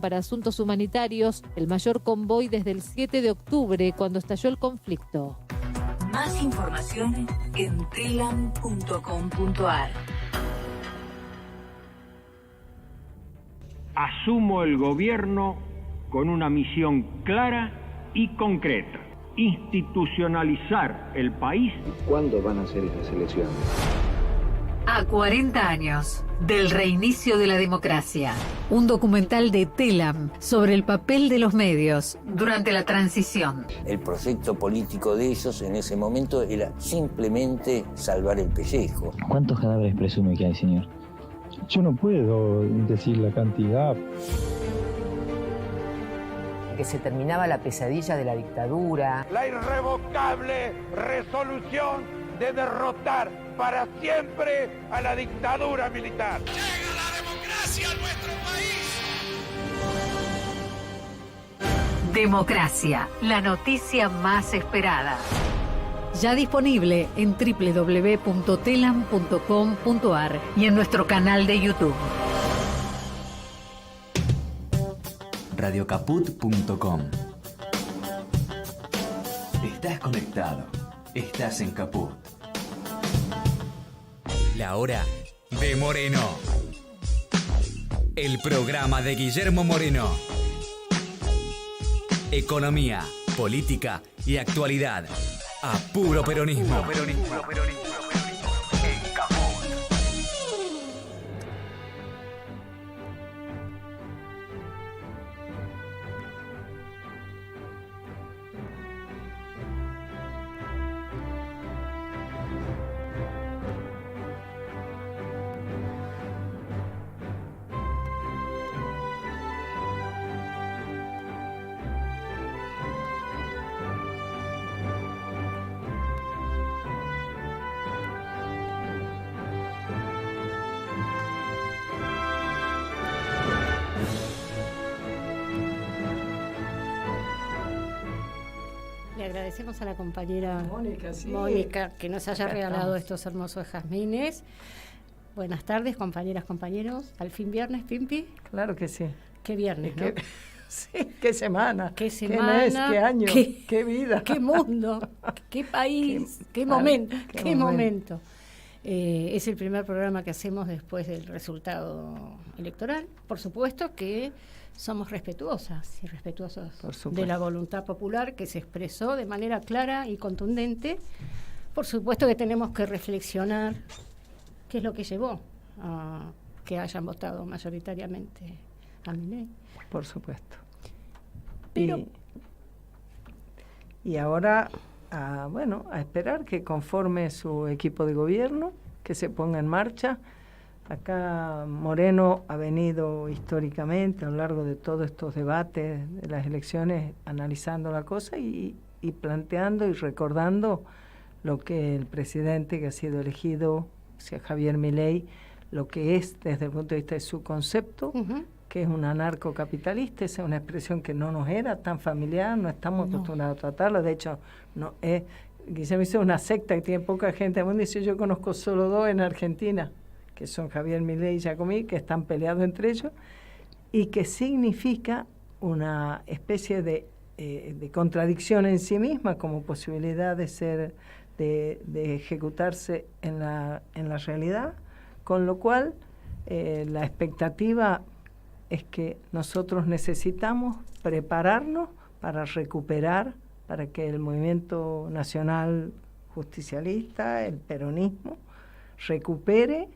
para asuntos humanitarios, el mayor convoy desde el 7 de octubre, cuando estalló el conflicto. Más información en telam.com.ar. Asumo el gobierno con una misión clara y concreta: institucionalizar el país. ¿Cuándo van a ser esas elecciones? A 40 años del reinicio de la democracia. Un documental de Telam sobre el papel de los medios durante la transición. El proyecto político de ellos en ese momento era simplemente salvar el pellejo. ¿Cuántos cadáveres presume que hay, señor? Yo no puedo decir la cantidad. Que se terminaba la pesadilla de la dictadura. La irrevocable resolución de derrotar para siempre a la dictadura militar. ¡Llega la democracia a nuestro país! Democracia, la noticia más esperada. Ya disponible en www.telam.com.ar y en nuestro canal de YouTube. Radiocaput.com. Estás conectado. Estás en Caput. La hora de Moreno. El programa de Guillermo Moreno. Economía, política y actualidad. A puro peronismo. En Caput. Le agradecemos a la compañera Mónica que nos haya regalado estos hermosos jazmines. Buenas tardes, compañeras, compañeros. Al fin viernes, Pimpi. Claro que sí. Qué viernes, ¿no? Sí, qué semana. Qué semana. Qué mes, qué año, qué vida. Qué mundo, qué país, qué momento, qué momento. Es el primer programa que hacemos después del resultado electoral. Por supuesto que somos respetuosas y respetuosos de la voluntad popular que se expresó de manera clara y contundente. Por supuesto que tenemos que reflexionar qué es lo que llevó a que hayan votado mayoritariamente a Milei. Por supuesto. Pero y ahora, a esperar que conforme su equipo de gobierno, que se ponga en marcha. Acá Moreno ha venido históricamente a lo largo de todos estos debates de las elecciones analizando la cosa y planteando y recordando lo que el presidente que ha sido elegido, o sea, Javier Milei, lo que es desde el punto de vista de su concepto, que es un anarcocapitalista. Esa es una expresión que no nos era tan familiar, no estamos acostumbrados a tratarlo. De hecho, no es. Guillermo dice una secta que tiene poca gente. El mundo dice, yo conozco solo dos en Argentina, que son Javier Milei y Giacomí, que están peleados entre ellos, y que significa una especie de contradicción en sí misma como posibilidad de ser, de ejecutarse en la realidad, con lo cual la expectativa es que nosotros necesitamos prepararnos para recuperar, para que el movimiento nacional justicialista, el peronismo, recupere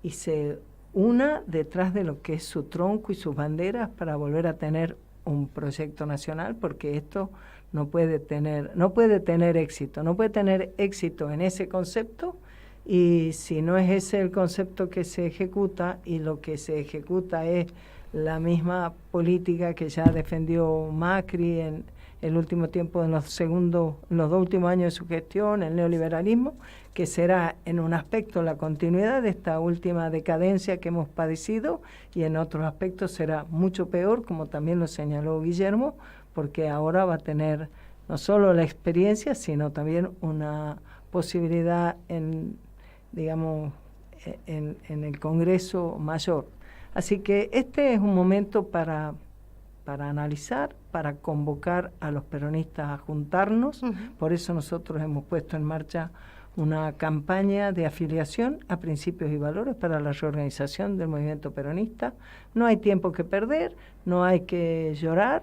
y se una detrás de lo que es su tronco y sus banderas para volver a tener un proyecto nacional, porque esto no puede tener éxito en ese concepto, y si no es ese el concepto que se ejecuta y lo que se ejecuta es la misma política que ya defendió Macri en el último tiempo, en los dos últimos años de su gestión, el neoliberalismo, que será en un aspecto la continuidad de esta última decadencia que hemos padecido, y en otros aspectos será mucho peor, como también lo señaló Guillermo, porque ahora va a tener no solo la experiencia, sino también una posibilidad en el Congreso Mayor. Así que este es un momento para para analizar, para convocar a los peronistas a juntarnos. Por eso nosotros hemos puesto en marcha una campaña de afiliación a principios y valores para la reorganización del movimiento peronista. No hay tiempo que perder, no hay que llorar,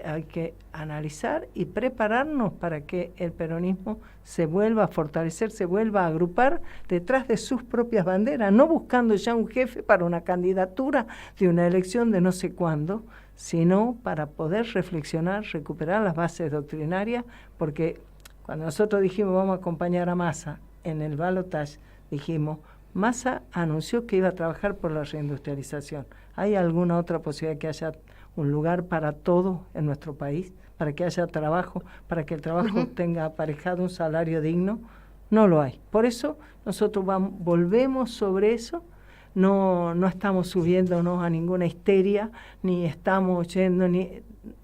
hay que analizar y prepararnos para que el peronismo se vuelva a fortalecer, se vuelva a agrupar detrás de sus propias banderas, no buscando ya un jefe para una candidatura de una elección de no sé cuándo, sino para poder reflexionar, recuperar las bases doctrinarias, porque cuando nosotros dijimos vamos a acompañar a Massa en el balotaje, dijimos, Massa anunció que iba a trabajar por la reindustrialización. ¿Hay alguna otra posibilidad que haya un lugar para todo en nuestro país? Para que haya trabajo, para que el trabajo tenga aparejado un salario digno. No lo hay. Por eso nosotros volvemos sobre eso. No estamos subiéndonos a ninguna histeria, ni estamos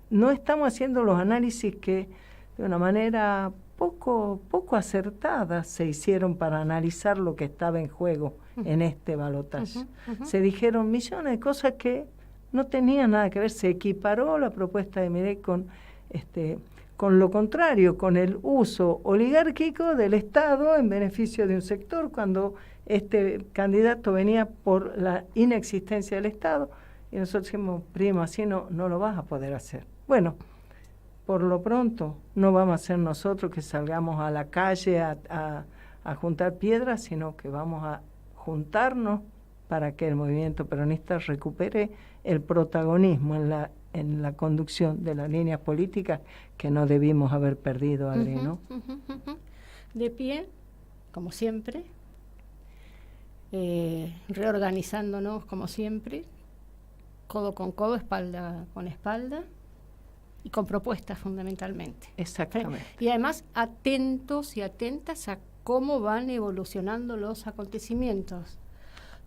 no estamos haciendo los análisis que de una manera poco acertada se hicieron para analizar lo que estaba en juego en este balotaje. Se dijeron millones de cosas que no tenían nada que ver. Se equiparó la propuesta de Milei con lo contrario, con el uso oligárquico del Estado en beneficio de un sector, cuando este candidato venía por la inexistencia del Estado, y nosotros dijimos, primo, así no lo vas a poder hacer. Bueno, por lo pronto no vamos a ser nosotros que salgamos a la calle a juntar piedras, sino que vamos a juntarnos para que el movimiento peronista recupere el protagonismo en la conducción de las líneas políticas que no debimos haber perdido, Adri, ¿no? De pie, como siempre, reorganizándonos como siempre, codo con codo, espalda con espalda, y con propuestas fundamentalmente. Exactamente. Y además atentos y atentas a cómo van evolucionando los acontecimientos,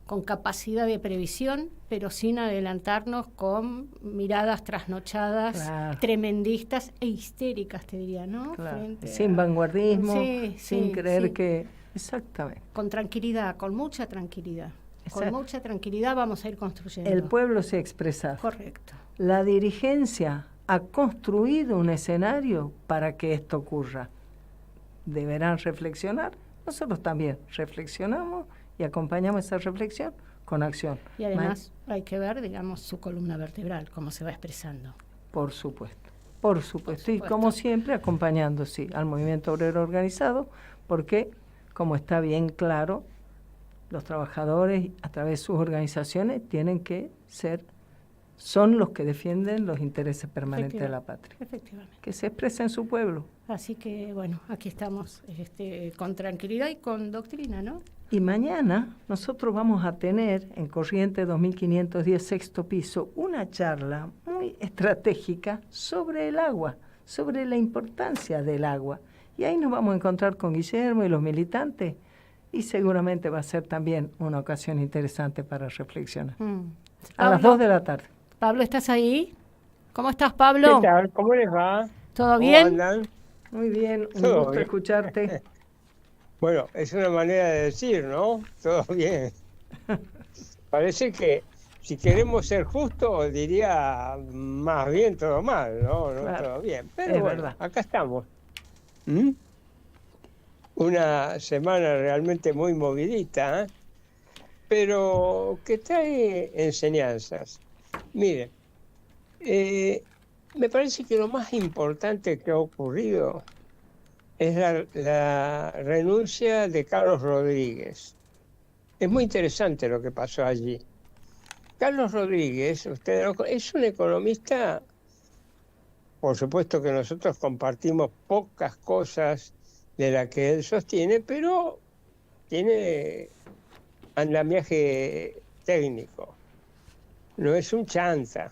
con capacidad de previsión, pero sin adelantarnos con miradas trasnochadas, claro, tremendistas e histéricas, te diría, ¿no? Claro. Sin vanguardismo, sin creer que... Exactamente. Con tranquilidad, con mucha tranquilidad. Con mucha tranquilidad vamos a ir construyendo. El pueblo se ha expresado. Correcto. La dirigencia ha construido un escenario para que esto ocurra. Deberán reflexionar. Nosotros también reflexionamos y acompañamos esa reflexión con acción. Y además hay que ver, digamos, su columna vertebral, cómo se va expresando. Por supuesto. Por supuesto. Y como siempre, acompañando, sí, al movimiento obrero organizado, porque, como está bien claro, los trabajadores, a través de sus organizaciones, son los que defienden los intereses permanentes de la patria. Efectivamente. Que se expresa en su pueblo. Así que, bueno, aquí estamos con tranquilidad y con doctrina, ¿no? Y mañana nosotros vamos a tener en Corrientes 2510, sexto piso, una charla muy estratégica sobre el agua, sobre la importancia del agua. Y ahí nos vamos a encontrar con Guillermo y los militantes, y seguramente va a ser también una ocasión interesante para reflexionar. A las 2 de la tarde. Pablo, ¿estás ahí? ¿Cómo estás, Pablo? ¿Qué tal? ¿Cómo les va? ¿Todo bien? Andan? Muy bien, un gusto bien escucharte. Bueno, es una manera de decir, ¿no? Todo bien. Parece que si queremos ser justos, diría más bien todo mal, ¿no? No claro, todo bien. Pero bueno, verdad. Acá estamos. Una semana realmente muy movidita, ¿eh? Pero que trae enseñanzas. Miren, me parece que lo más importante que ha ocurrido es la renuncia de Carlos Rodríguez. Es muy interesante lo que pasó allí. Carlos Rodríguez, es un economista, por supuesto que nosotros compartimos pocas cosas de las que él sostiene, pero tiene andamiaje técnico. No es un chanta,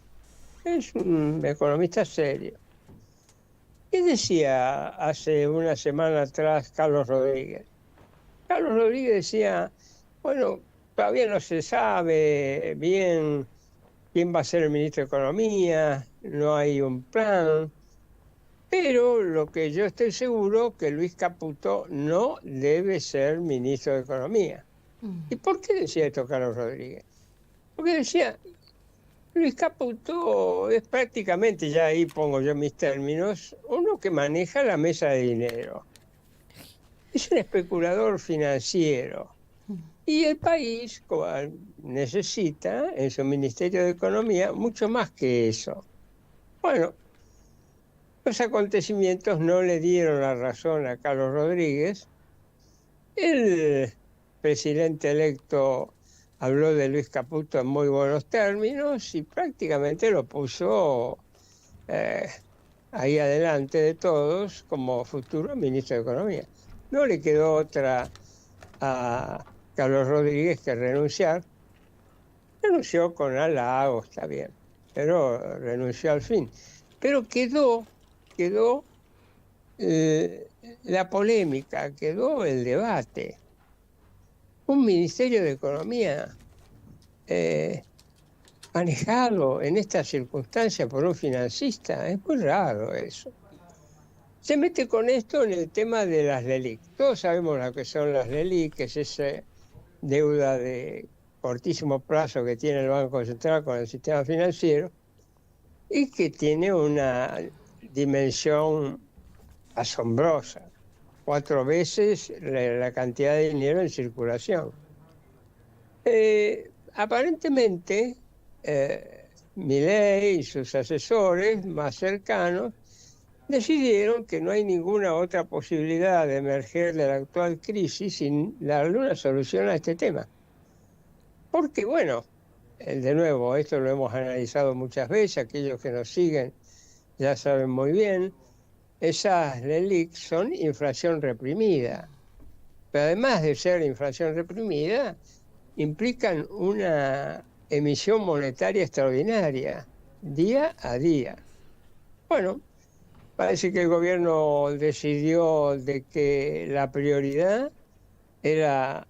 es un economista serio. ¿Qué decía hace una semana atrás Carlos Rodríguez? Carlos Rodríguez decía, bueno, todavía no se sabe bien quién va a ser el ministro de Economía, no hay un plan, pero lo que yo estoy seguro que Luis Caputo no debe ser ministro de Economía. ¿Y por qué decía esto Carlos Rodríguez? Porque decía, Luis Caputo es prácticamente, ya ahí pongo yo mis términos, uno que maneja la mesa de dinero. Es un especulador financiero. Y el país necesita en su Ministerio de Economía mucho más que eso. Bueno, los acontecimientos no le dieron la razón a Carlos Rodríguez. El presidente electo habló de Luis Caputo en muy buenos términos y prácticamente lo puso ahí adelante de todos como futuro ministro de Economía. No le quedó otra a Carlos Rodríguez que renunciar. Renunció con halago, está bien, pero renunció al fin. Pero quedó la polémica, quedó el debate. Un Ministerio de Economía manejado en esta circunstancia por un financista, es muy raro eso. Se mete con esto en el tema de las LELIQ. Todos sabemos lo que son las LELIQ, que es esa deuda de cortísimo plazo que tiene el Banco Central con el sistema financiero y que tiene una dimensión asombrosa, 4 veces la cantidad de dinero en circulación. Aparentemente, Milei y sus asesores más cercanos decidieron que no hay ninguna otra posibilidad de emerger de la actual crisis sin darle una solución a este tema. Porque, bueno, de nuevo, esto lo hemos analizado muchas veces, aquellos que nos siguen ya saben muy bien, esas LELIQ son inflación reprimida. Pero además de ser inflación reprimida, implican una emisión monetaria extraordinaria, día a día. Bueno, parece que el gobierno decidió de que la prioridad era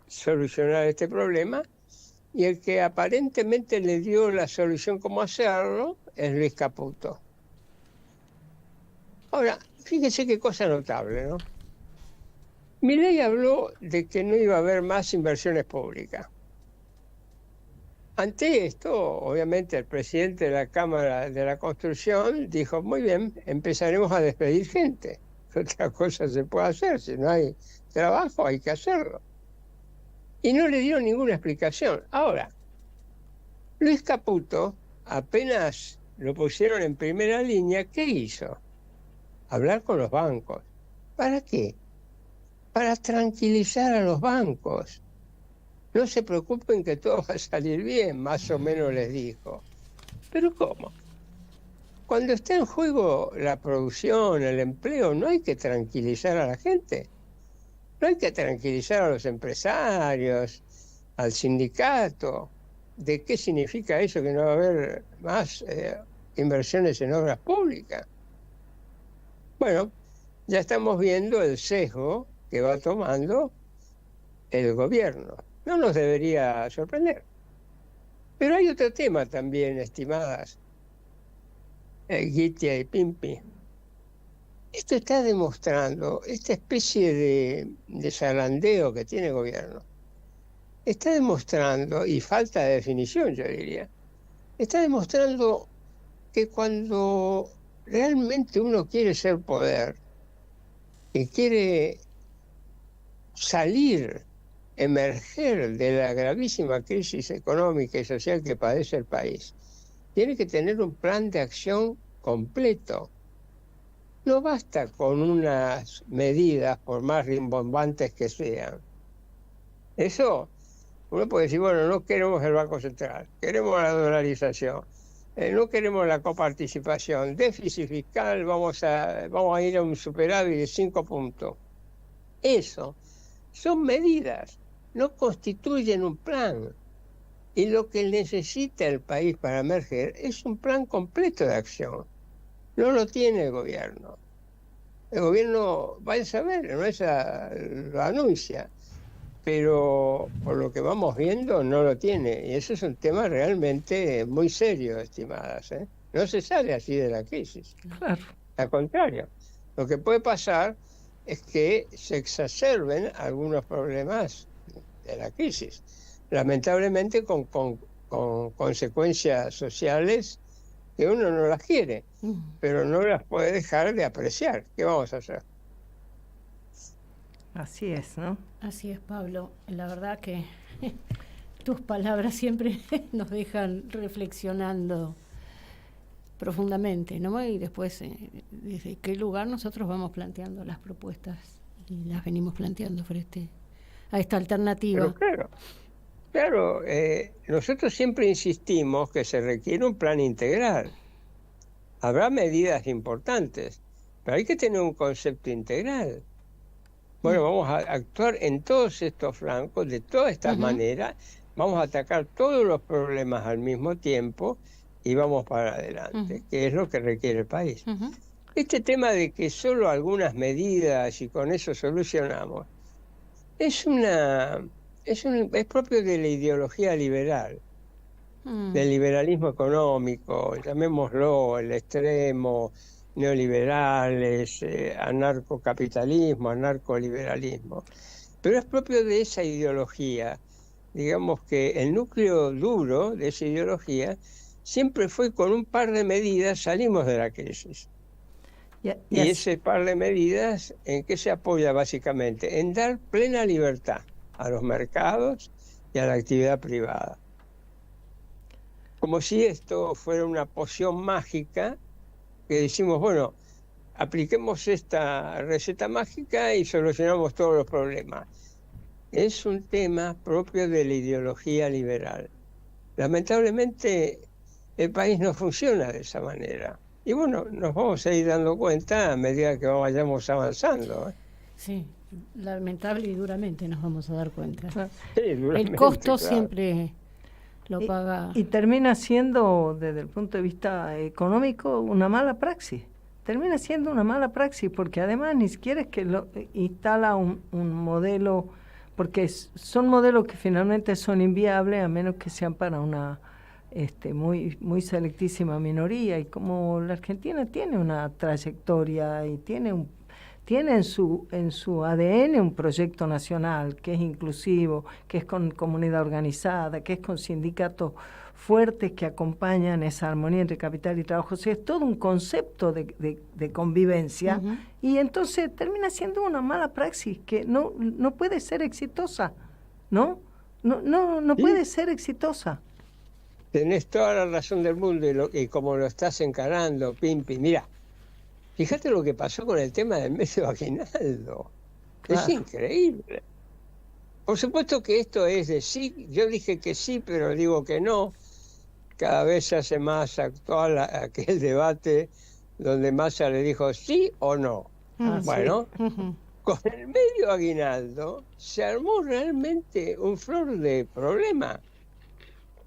solucionar este problema y el que aparentemente le dio la solución cómo hacerlo es Luis Caputo. Ahora, fíjese qué cosa notable, ¿no? Milei habló de que no iba a haber más inversiones públicas. Ante esto, obviamente, el presidente de la Cámara de la Construcción dijo, muy bien, empezaremos a despedir gente. Otra cosa se puede hacer, si no hay trabajo hay que hacerlo. Y no le dio ninguna explicación. Ahora, Luis Caputo, apenas lo pusieron en primera línea, ¿qué hizo? Hablar con los bancos. ¿Para qué? Para tranquilizar a los bancos. No se preocupen que todo va a salir bien, más o menos les dijo. ¿Pero cómo? Cuando está en juego la producción, el empleo, no hay que tranquilizar a la gente. No hay que tranquilizar a los empresarios, al sindicato. ¿De qué significa eso que no va a haber más inversiones en obras públicas? Bueno, ya estamos viendo el sesgo que va tomando el gobierno. No nos debería sorprender. Pero hay otro tema también, estimadas Gitia y Pimpi. Esto está demostrando, esta especie de zarandeo que tiene el gobierno, está demostrando, y falta de definición yo diría, está demostrando que cuando realmente uno quiere ser poder, que quiere salir, emerger de la gravísima crisis económica y social que padece el país, tiene que tener un plan de acción completo. No basta con unas medidas, por más rimbombantes que sean. Eso, uno puede decir, bueno, no queremos el Banco Central, queremos la dolarización, no queremos la coparticipación, déficit fiscal, vamos a ir a un superávit de 5 puntos. Eso son medidas, no constituyen un plan. Y lo que necesita el país para emerger es un plan completo de acción. No lo tiene el gobierno. El gobierno, vaya a saber, lo anuncia, pero por lo que vamos viendo no lo tiene. Y eso es un tema realmente muy serio, estimadas. No se sale así de la crisis. Claro. Al contrario, lo que puede pasar es que se exacerben algunos problemas de la crisis. Lamentablemente con con consecuencias sociales que uno no las quiere, pero no las puede dejar de apreciar. ¿Qué vamos a hacer? Así es, ¿no? Así es, Pablo. La verdad que tus palabras siempre nos dejan reflexionando profundamente, ¿no? Y después, desde qué lugar nosotros vamos planteando las propuestas y las venimos planteando frente a esta alternativa. Pero claro, nosotros siempre insistimos que se requiere un plan integral. Habrá medidas importantes, pero hay que tener un concepto integral. Bueno, vamos a actuar en todos estos flancos, de todas estas maneras, vamos a atacar todos los problemas al mismo tiempo y vamos para adelante, que es lo que requiere el país. Este tema de que solo algunas medidas y con eso solucionamos, es propio de la ideología liberal, del liberalismo económico, llamémoslo el extremo, neoliberales, anarcocapitalismo, anarcoliberalismo. Pero es propio de esa ideología. Digamos que el núcleo duro de esa ideología siempre fue con un par de medidas salimos de la crisis. Y ese par de medidas, ¿en qué se apoya básicamente? En dar plena libertad a los mercados y a la actividad privada. Como si esto fuera una poción mágica que decimos, bueno, apliquemos esta receta mágica y solucionamos todos los problemas. Es un tema propio de la ideología liberal. Lamentablemente, el país no funciona de esa manera. Y bueno, nos vamos a ir dando cuenta a medida que vayamos avanzando. Sí, lamentable y duramente nos vamos a dar cuenta. Sí, duramente, el costo claro. Siempre lo paga. Y termina siendo, desde el punto de vista económico, una mala praxis. Termina siendo una mala praxis, porque además ni siquiera es que lo instala un modelo, porque son modelos que finalmente son inviables a menos que sean para una muy selectísima minoría. Y como la Argentina tiene una trayectoria y tiene en su ADN un proyecto nacional que es inclusivo, que es con comunidad organizada, que es con sindicatos fuertes que acompañan esa armonía entre capital y trabajo. O sea, es todo un concepto de convivencia y entonces termina siendo una mala praxis que no puede ser exitosa, ¿no? No puede ser exitosa. Tenés toda la razón del mundo y como lo estás encarando, Pimpi. Mira, fíjate lo que pasó con el tema del mes de aguinaldo. Claro. Es increíble. Por supuesto que esto es de sí. Yo dije que sí, pero digo que no. Cada vez se hace más actual aquel debate donde Massa le dijo sí o no. Bueno, con el medio aguinaldo se armó realmente un flor de problema.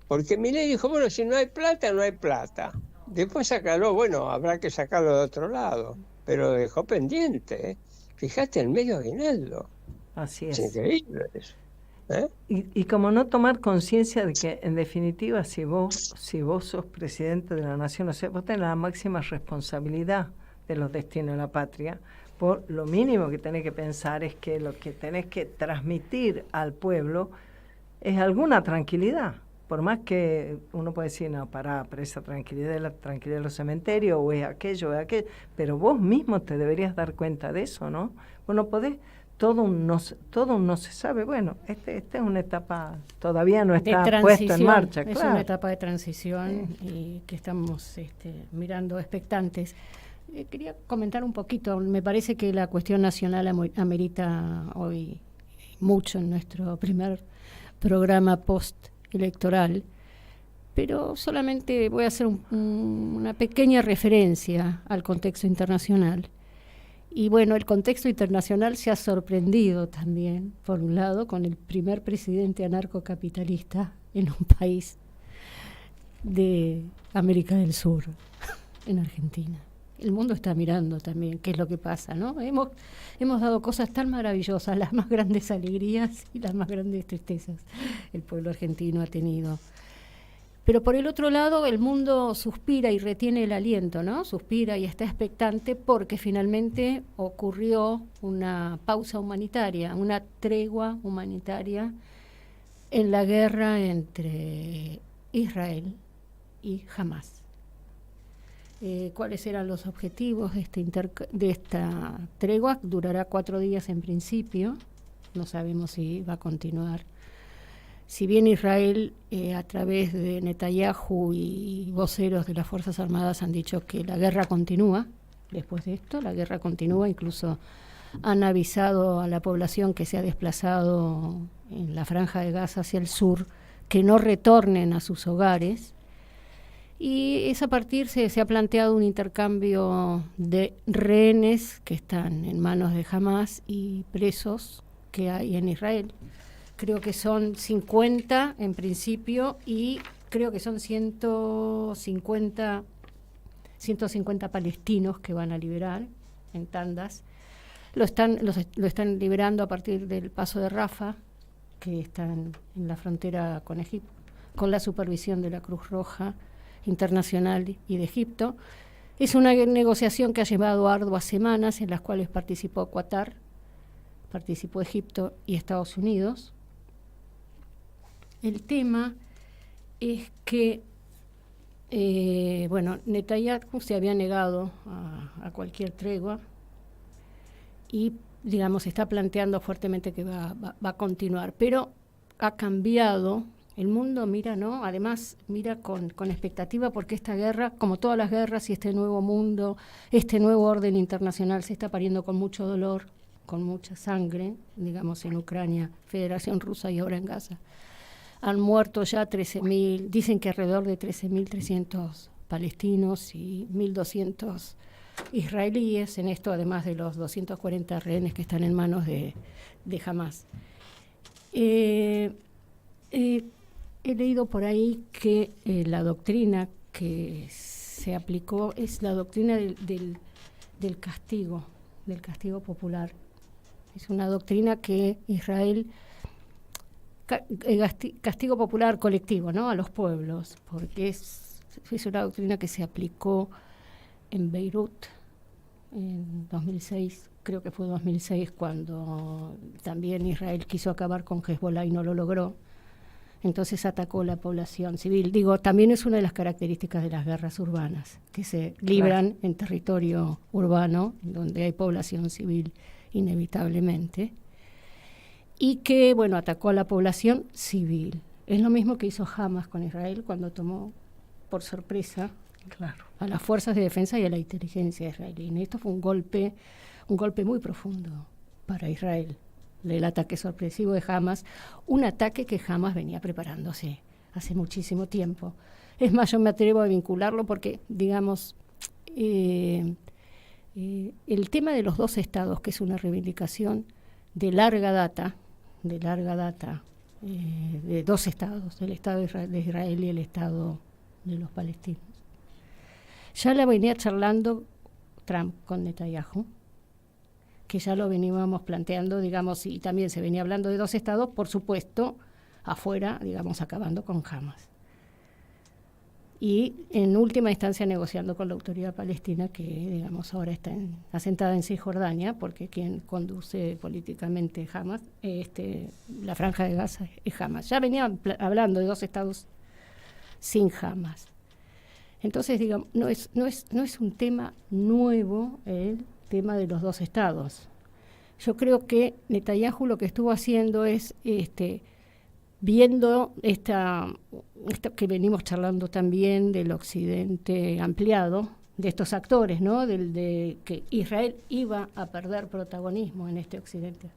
Porque Milei dijo, bueno, si no hay plata, no hay plata. Después aclaró, bueno, habrá que sacarlo de otro lado, pero dejó pendiente. Fíjate, el medio aguinaldo. Así es. Es increíble eso. Y como no tomar conciencia de que, en definitiva, si vos sos presidente de la nación, o sea, vos tenés la máxima responsabilidad de los destinos de la patria, por lo mínimo que tenés que pensar es que lo que tenés que transmitir al pueblo es alguna tranquilidad. Por más que uno puede decir, no, pero esa tranquilidad es la tranquilidad de los cementerios, o es aquello, pero vos mismo te deberías dar cuenta de eso, ¿no? Bueno, podés, todo no se sabe. Bueno, esta es una etapa, todavía no está puesto en marcha. Es una etapa de transición y que estamos mirando expectantes. Quería comentar un poquito, me parece que la cuestión nacional amerita hoy mucho en nuestro primer programa post-electoral, pero solamente voy a hacer una pequeña referencia al contexto internacional. Y bueno, el contexto internacional se ha sorprendido también, por un lado, con el primer presidente anarcocapitalista en un país de América del Sur, en Argentina. El mundo está mirando también qué es lo que pasa, ¿no? Hemos dado cosas tan maravillosas, las más grandes alegrías y las más grandes tristezas el pueblo argentino ha tenido. Pero por el otro lado, el mundo suspira y retiene el aliento, ¿no? Suspira y está expectante porque finalmente ocurrió una pausa humanitaria, una tregua humanitaria en la guerra entre Israel y Hamás. ¿Cuáles eran los objetivos de esta tregua? Durará 4 días en principio, no sabemos si va a continuar. Si bien Israel, a través de Netanyahu y voceros de las Fuerzas Armadas han dicho que la guerra continúa, después de esto, la guerra continúa, incluso han avisado a la población que se ha desplazado en la Franja de Gaza hacia el sur, que no retornen a sus hogares. Y es a partir, se ha planteado un intercambio de rehenes que están en manos de Hamás y presos que hay en Israel. Creo que son 50 en principio y creo que son 150 palestinos que van a liberar en tandas. Lo están liberando a partir del paso de Rafah, que están en la frontera con Egipto, con la supervisión de la Cruz Roja Internacional y de Egipto. Es una negociación que ha llevado arduas semanas, en las cuales participó Qatar, participó Egipto y Estados Unidos. El tema es que Netanyahu se había negado a cualquier tregua y, digamos, está planteando fuertemente que va a continuar, pero ha cambiado. El mundo mira, ¿no? Además, mira con expectativa, porque esta guerra, como todas las guerras y este nuevo mundo, este nuevo orden internacional se está pariendo con mucho dolor, con mucha sangre, digamos, en Ucrania, Federación Rusa y ahora en Gaza. Han muerto ya 13.000, dicen que alrededor de 13.300 palestinos y 1.200 israelíes, en esto además de los 240 rehenes que están en manos de Hamás. He leído por ahí que la doctrina que se aplicó es la doctrina del castigo popular. Es una doctrina que Israel, castigo popular colectivo, ¿no? A los pueblos, porque es una doctrina que se aplicó en Beirut en 2006, creo que fue 2006, cuando también Israel quiso acabar con Hezbollah y no lo logró. Entonces atacó la población civil. Digo, también es una de las características de las guerras urbanas, que se libran en territorio urbano, donde hay población civil inevitablemente, y que, bueno, atacó a la población civil. Es lo mismo que hizo Hamás con Israel cuando tomó por sorpresa a las fuerzas de defensa y a la inteligencia israelí. Esto fue un golpe muy profundo para Israel. El ataque sorpresivo de Hamás, un ataque que Hamás venía preparándose hace muchísimo tiempo. Es más, yo me atrevo a vincularlo porque, digamos, el tema de los 2 estados, que es una reivindicación de larga data, de 2 estados, el Estado de Israel y el Estado de los palestinos. Ya la venía charlando Trump con Netanyahu, que ya lo veníamos planteando, digamos, y también se venía hablando de 2 estados, por supuesto, afuera, digamos, acabando con Hamás. Y en última instancia negociando con la autoridad palestina, que, digamos, ahora está asentada en Cisjordania, porque quien conduce políticamente Hamás, la Franja de Gaza es Hamás. Ya venía hablando de 2 estados sin Hamás. Entonces, digamos, no es un tema nuevo el tema de los 2 estados. Yo creo que Netanyahu lo que estuvo haciendo es viendo esta que venimos charlando también del occidente ampliado, de estos actores, ¿no? De que Israel iba a perder protagonismo en este occidente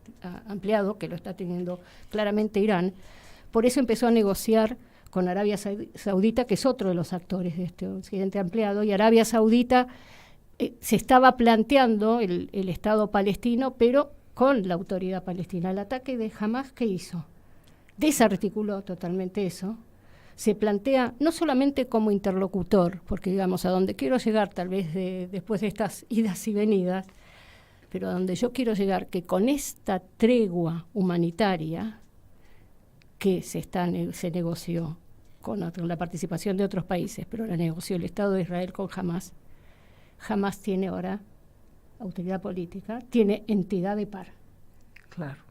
ampliado, que lo está teniendo claramente Irán. Por eso empezó a negociar con Arabia Saudita, que es otro de los actores de este occidente ampliado, y Arabia Saudita se estaba planteando el Estado palestino, pero con la autoridad palestina. El ataque de Hamás, ¿qué hizo? Desarticuló totalmente eso. Se plantea no solamente como interlocutor, porque, digamos, a donde quiero llegar, tal vez después de estas idas y venidas, pero a donde yo quiero llegar, que con esta tregua humanitaria que se negoció con la participación de otros países, pero la negoció el Estado de Israel con Hamás. Hamás tiene ahora autoridad política, tiene entidad de par. Claro.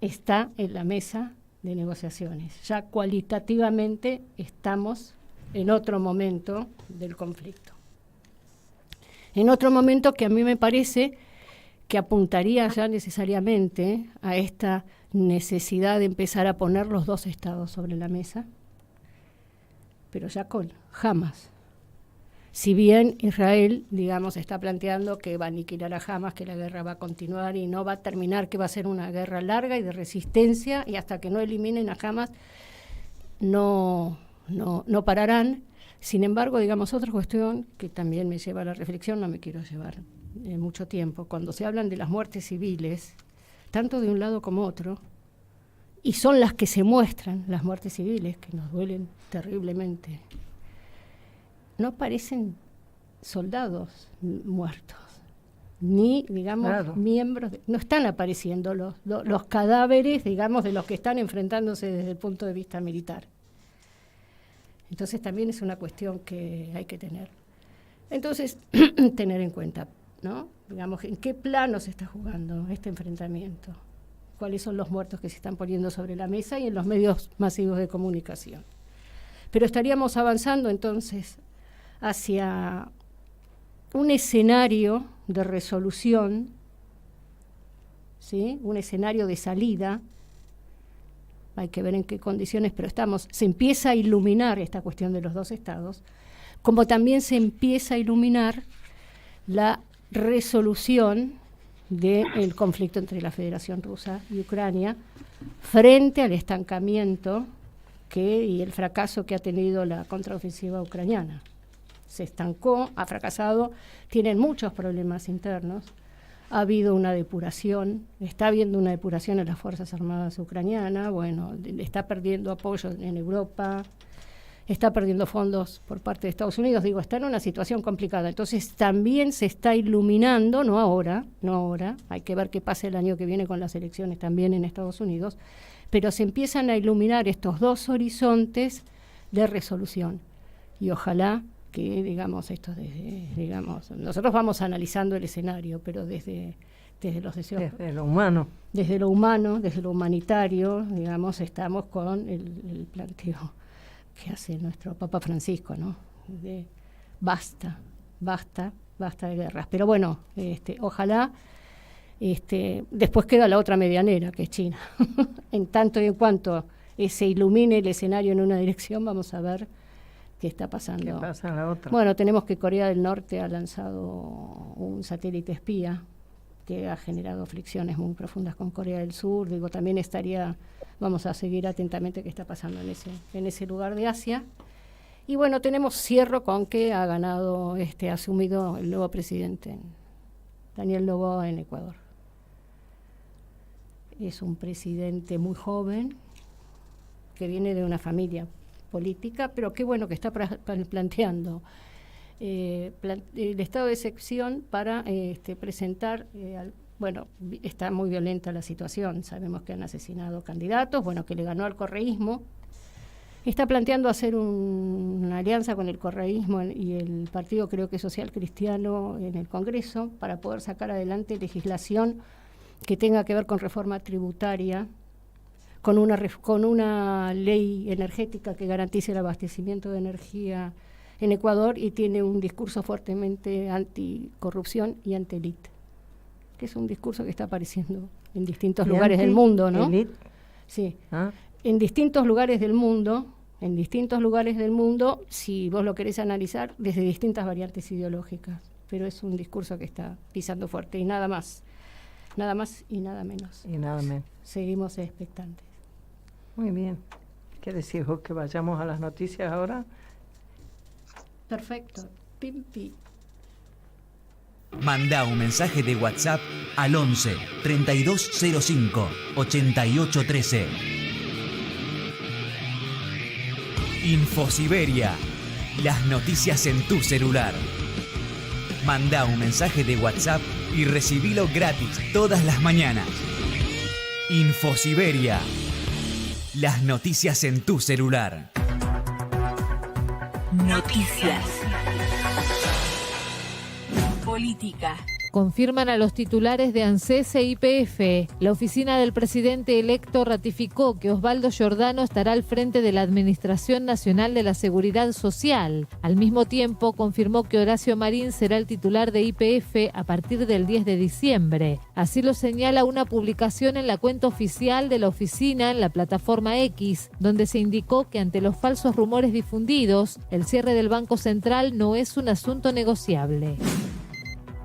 Está en la mesa de negociaciones. Ya cualitativamente estamos en otro momento del conflicto. En otro momento que a mí me parece que apuntaría ya necesariamente a esta necesidad de empezar a poner los dos estados sobre la mesa, pero ya con Hamas. Si bien Israel, digamos, está planteando que va a aniquilar a Hamas, que la guerra va a continuar y no va a terminar, que va a ser una guerra larga y de resistencia, y hasta que no eliminen a Hamas no pararán. Sin embargo, digamos, otra cuestión que también me lleva a la reflexión, no me quiero llevar mucho tiempo, cuando se hablan de las muertes civiles, tanto de un lado como otro, y son las que se muestran, las muertes civiles, que nos duelen terriblemente, no aparecen soldados muertos, ni, digamos, claro, miembros, no están apareciendo los cadáveres, digamos, de los que están enfrentándose desde el punto de vista militar. Entonces también es una cuestión que hay que tener. Entonces, tener en cuenta, ¿no? Digamos, en qué plano se está jugando este enfrentamiento, cuáles son los muertos que se están poniendo sobre la mesa y en los medios masivos de comunicación. Pero estaríamos avanzando entonces hacia un escenario de resolución, ¿sí? Un escenario de salida. Hay que ver en qué condiciones, pero se empieza a iluminar esta cuestión de los dos estados, como también se empieza a iluminar la resolución del conflicto entre la Federación Rusa y Ucrania frente al estancamiento y el fracaso que ha tenido la contraofensiva ucraniana. Se estancó, ha fracasado, tienen muchos problemas internos, ha habido una depuración, está habiendo una depuración en las Fuerzas Armadas ucranianas, bueno, está perdiendo apoyo en Europa, está perdiendo fondos por parte de Estados Unidos, digo, está en una situación complicada. Entonces también se está iluminando, no ahora, hay que ver qué pasa el año que viene con las elecciones también en Estados Unidos, pero se empiezan a iluminar estos dos horizontes de resolución. Y ojalá que, digamos, nosotros vamos analizando el escenario, pero desde los deseos. Desde lo humano. Desde lo humano, desde lo humanitario, digamos, estamos con el planteo que hace nuestro Papa Francisco, ¿no? De basta de guerras. Pero bueno, ojalá, después queda la otra medianera, que es China. En tanto y en cuanto se ilumine el escenario en una dirección, vamos a ver qué está pasando. ¿Qué pasa en la otra? Bueno, tenemos que Corea del Norte ha lanzado un satélite espía que ha generado fricciones muy profundas con Corea del Sur. Digo, también vamos a seguir atentamente qué está pasando en ese lugar de Asia. Y bueno, cierro con que ha asumido el nuevo presidente, Daniel Noboa, en Ecuador. Es un presidente muy joven, que viene de una familia política, pero qué bueno que está planteando el estado de excepción para presentar, está muy violenta la situación, sabemos que han asesinado candidatos, que le ganó al correísmo, está planteando hacer una alianza con el correísmo y el partido, creo que social cristiano, en el Congreso, para poder sacar adelante legislación que tenga que ver con reforma tributaria, con una ley energética que garantice el abastecimiento de energía en Ecuador, y tiene un discurso fuertemente anticorrupción y anti-élite, que es un discurso que está apareciendo en distintos lugares del mundo, ¿no? ¿Élite? Sí. ¿Ah? En distintos lugares del mundo, si vos lo querés analizar, desde distintas variantes ideológicas, pero es un discurso que está pisando fuerte, y nada más y nada menos. Y nada menos. Seguimos expectantes. Muy bien. ¿Qué decís vos, que vayamos a las noticias ahora? Perfecto. Pimpi. Manda un mensaje de WhatsApp al 11 3205 8813. Infosiberia. Las noticias en tu celular. Manda un mensaje de WhatsApp y recibilo gratis todas las mañanas. Infosiberia. Las noticias en tu celular. Noticias. Política. Confirman a los titulares de ANSES e YPF. La oficina del presidente electo ratificó que Osvaldo Giordano estará al frente de la Administración Nacional de la Seguridad Social. Al mismo tiempo, confirmó que Horacio Marín será el titular de YPF a partir del 10 de diciembre. Así lo señala una publicación en la cuenta oficial de la oficina en la plataforma X, donde se indicó que ante los falsos rumores difundidos, el cierre del Banco Central no es un asunto negociable.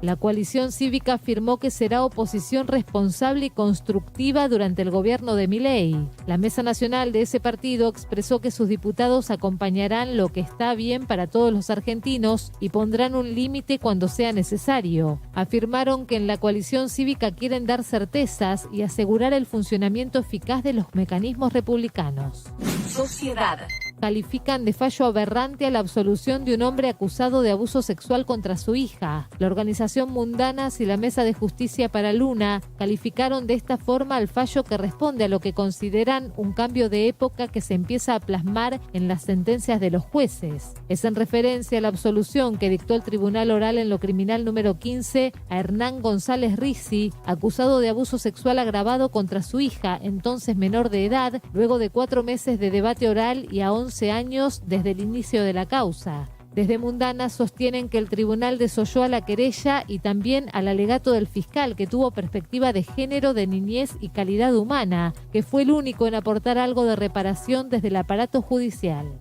La coalición cívica afirmó que será oposición responsable y constructiva durante el gobierno de Milei. La mesa nacional de ese partido expresó que sus diputados acompañarán lo que está bien para todos los argentinos y pondrán un límite cuando sea necesario. Afirmaron que en la coalición cívica quieren dar certezas y asegurar el funcionamiento eficaz de los mecanismos republicanos. Sociedad. Califican de fallo aberrante a la absolución de un hombre acusado de abuso sexual contra su hija. La organización Mundanas y la Mesa de Justicia para Luna calificaron de esta forma al fallo que responde a lo que consideran un cambio de época que se empieza a plasmar en las sentencias de los jueces. Es en referencia a la absolución que dictó el Tribunal Oral en lo Criminal número 15 a Hernán González Rizzi, acusado de abuso sexual agravado contra su hija, entonces menor de edad, luego de 4 meses de debate oral y a 11 años desde el inicio de la causa. Desde Mundanas sostienen que el tribunal desoyó a la querella y también al alegato del fiscal, que tuvo perspectiva de género, de niñez y calidad humana, que fue el único en aportar algo de reparación desde el aparato judicial.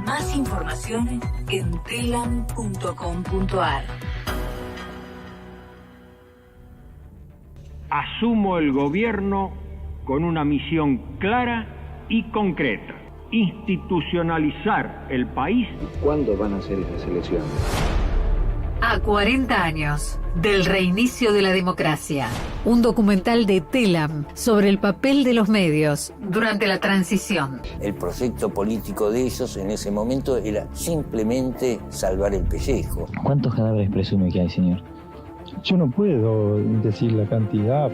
Más información en telam.com.ar. Asumo el gobierno con una misión clara y concreta: institucionalizar el país. ¿Cuándo van a ser esas elecciones? A 40 años del reinicio de la democracia. Un documental de Telam sobre el papel de los medios durante la transición. El proyecto político de ellos en ese momento era simplemente salvar el pellejo. ¿Cuántos cadáveres presume que hay, señor? Yo no puedo decir la cantidad.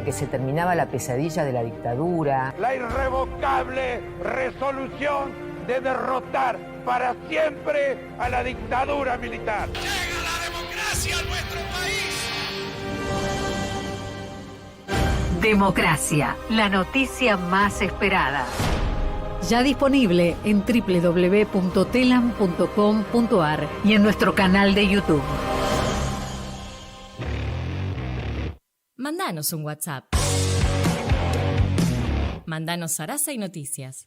Que se terminaba la pesadilla de la dictadura. La irrevocable resolución de derrotar para siempre a la dictadura militar. ¡Llega la democracia a nuestro país! Democracia, la noticia más esperada. Ya disponible en www.telam.com.ar y en nuestro canal de YouTube. Mandanos un WhatsApp. Mandanos Sarasa y Noticias.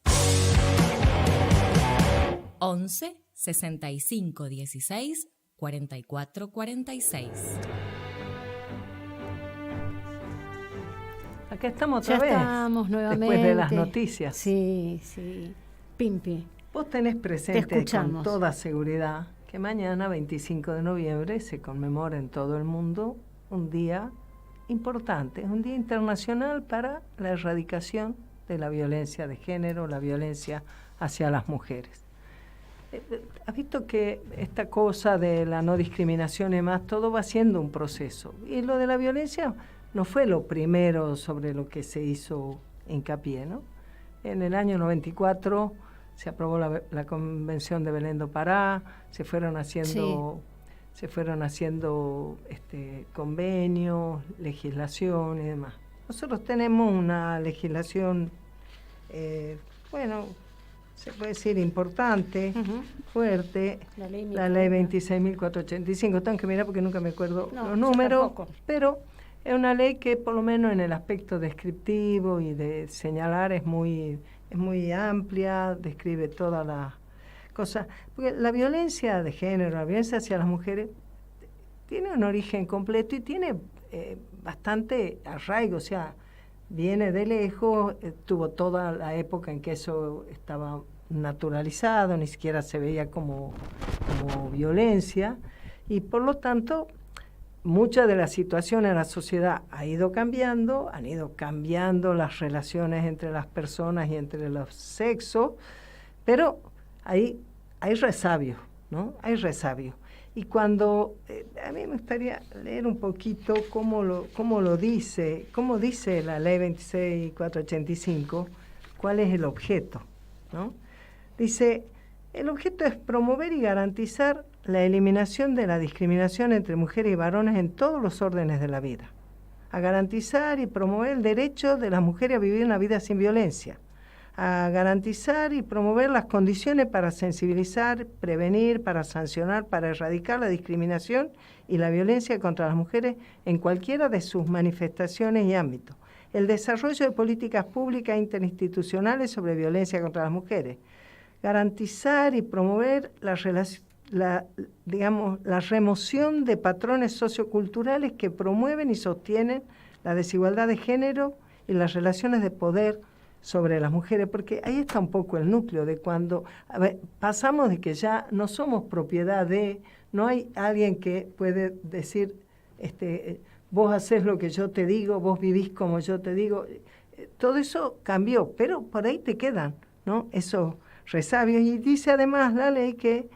11 65 16 44 46. Acá estamos otra vez. Estamos nuevamente. Después de las noticias. Sí, sí. Pimpi. Vos tenés presente con toda seguridad que mañana, 25 de noviembre, se conmemora en todo el mundo un día importante, es un día internacional para la erradicación de la violencia de género, la violencia hacia las mujeres. ¿Has visto que esta cosa de la no discriminación y más, todo va siendo un proceso? Y lo de la violencia no fue lo primero sobre lo que se hizo hincapié, ¿no? En el año 94 se aprobó la Convención de Belén do Pará, se fueron haciendo... Sí. Se fueron haciendo convenios, legislación y demás. Nosotros tenemos una legislación, se puede decir importante, fuerte, la ley 26.485. Tengo que mirar porque nunca me acuerdo los números, pero es una ley que por lo menos en el aspecto descriptivo y de señalar es muy amplia, describe todas las cosas, porque la violencia de género, la violencia hacia las mujeres tiene un origen completo y tiene bastante arraigo, o sea, viene de lejos, tuvo toda la época en que eso estaba naturalizado, ni siquiera se veía como violencia, y por lo tanto muchas de las situaciones en la sociedad han ido cambiando las relaciones entre las personas y entre los sexos, pero hay resabios, ¿no? Hay resabios. Y cuando, a mí me gustaría leer un poquito cómo dice la ley 26.485, cuál es el objeto, ¿no? Dice, el objeto es promover y garantizar la eliminación de la discriminación entre mujeres y varones en todos los órdenes de la vida, a garantizar y promover el derecho de las mujeres a vivir una vida sin violencia, a garantizar y promover las condiciones para sensibilizar, prevenir, para sancionar, para erradicar la discriminación y la violencia contra las mujeres en cualquiera de sus manifestaciones y ámbitos, el desarrollo de políticas públicas interinstitucionales sobre violencia contra las mujeres, garantizar y promover la remoción de patrones socioculturales que promueven y sostienen la desigualdad de género y las relaciones de poder sobre las mujeres, porque ahí está un poco el núcleo de cuando pasamos de que ya no somos propiedad de, no hay alguien que puede decir, vos hacés lo que yo te digo, vos vivís como yo te digo, todo eso cambió, pero por ahí te quedan, ¿no?, esos resabios. Y dice además la ley que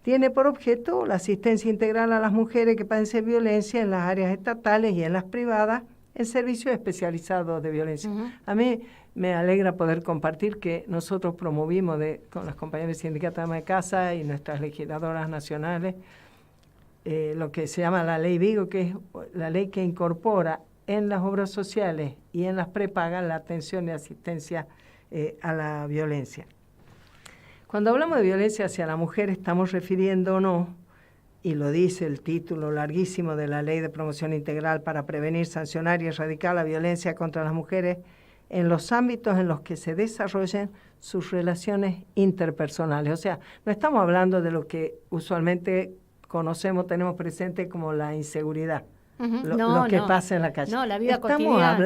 tiene por objeto la asistencia integral a las mujeres que padecen violencia en las áreas estatales y en las privadas en servicios especializados de violencia. A mí me alegra poder compartir que nosotros promovimos con las compañeras del Sindicato de Ama de Casa y nuestras legisladoras nacionales lo que se llama la Ley Vigo, que es la ley que incorpora en las obras sociales y en las prepagas la atención y asistencia a la violencia. Cuando hablamos de violencia hacia la mujer estamos refiriéndonos, y lo dice el título larguísimo de la Ley de Promoción Integral para prevenir, sancionar y erradicar la violencia contra las mujeres en los ámbitos en los que se desarrollen sus relaciones interpersonales. O sea, no estamos hablando de lo que usualmente conocemos, tenemos presente como la inseguridad, lo que pasa en la calle. No, la vida cotidiana.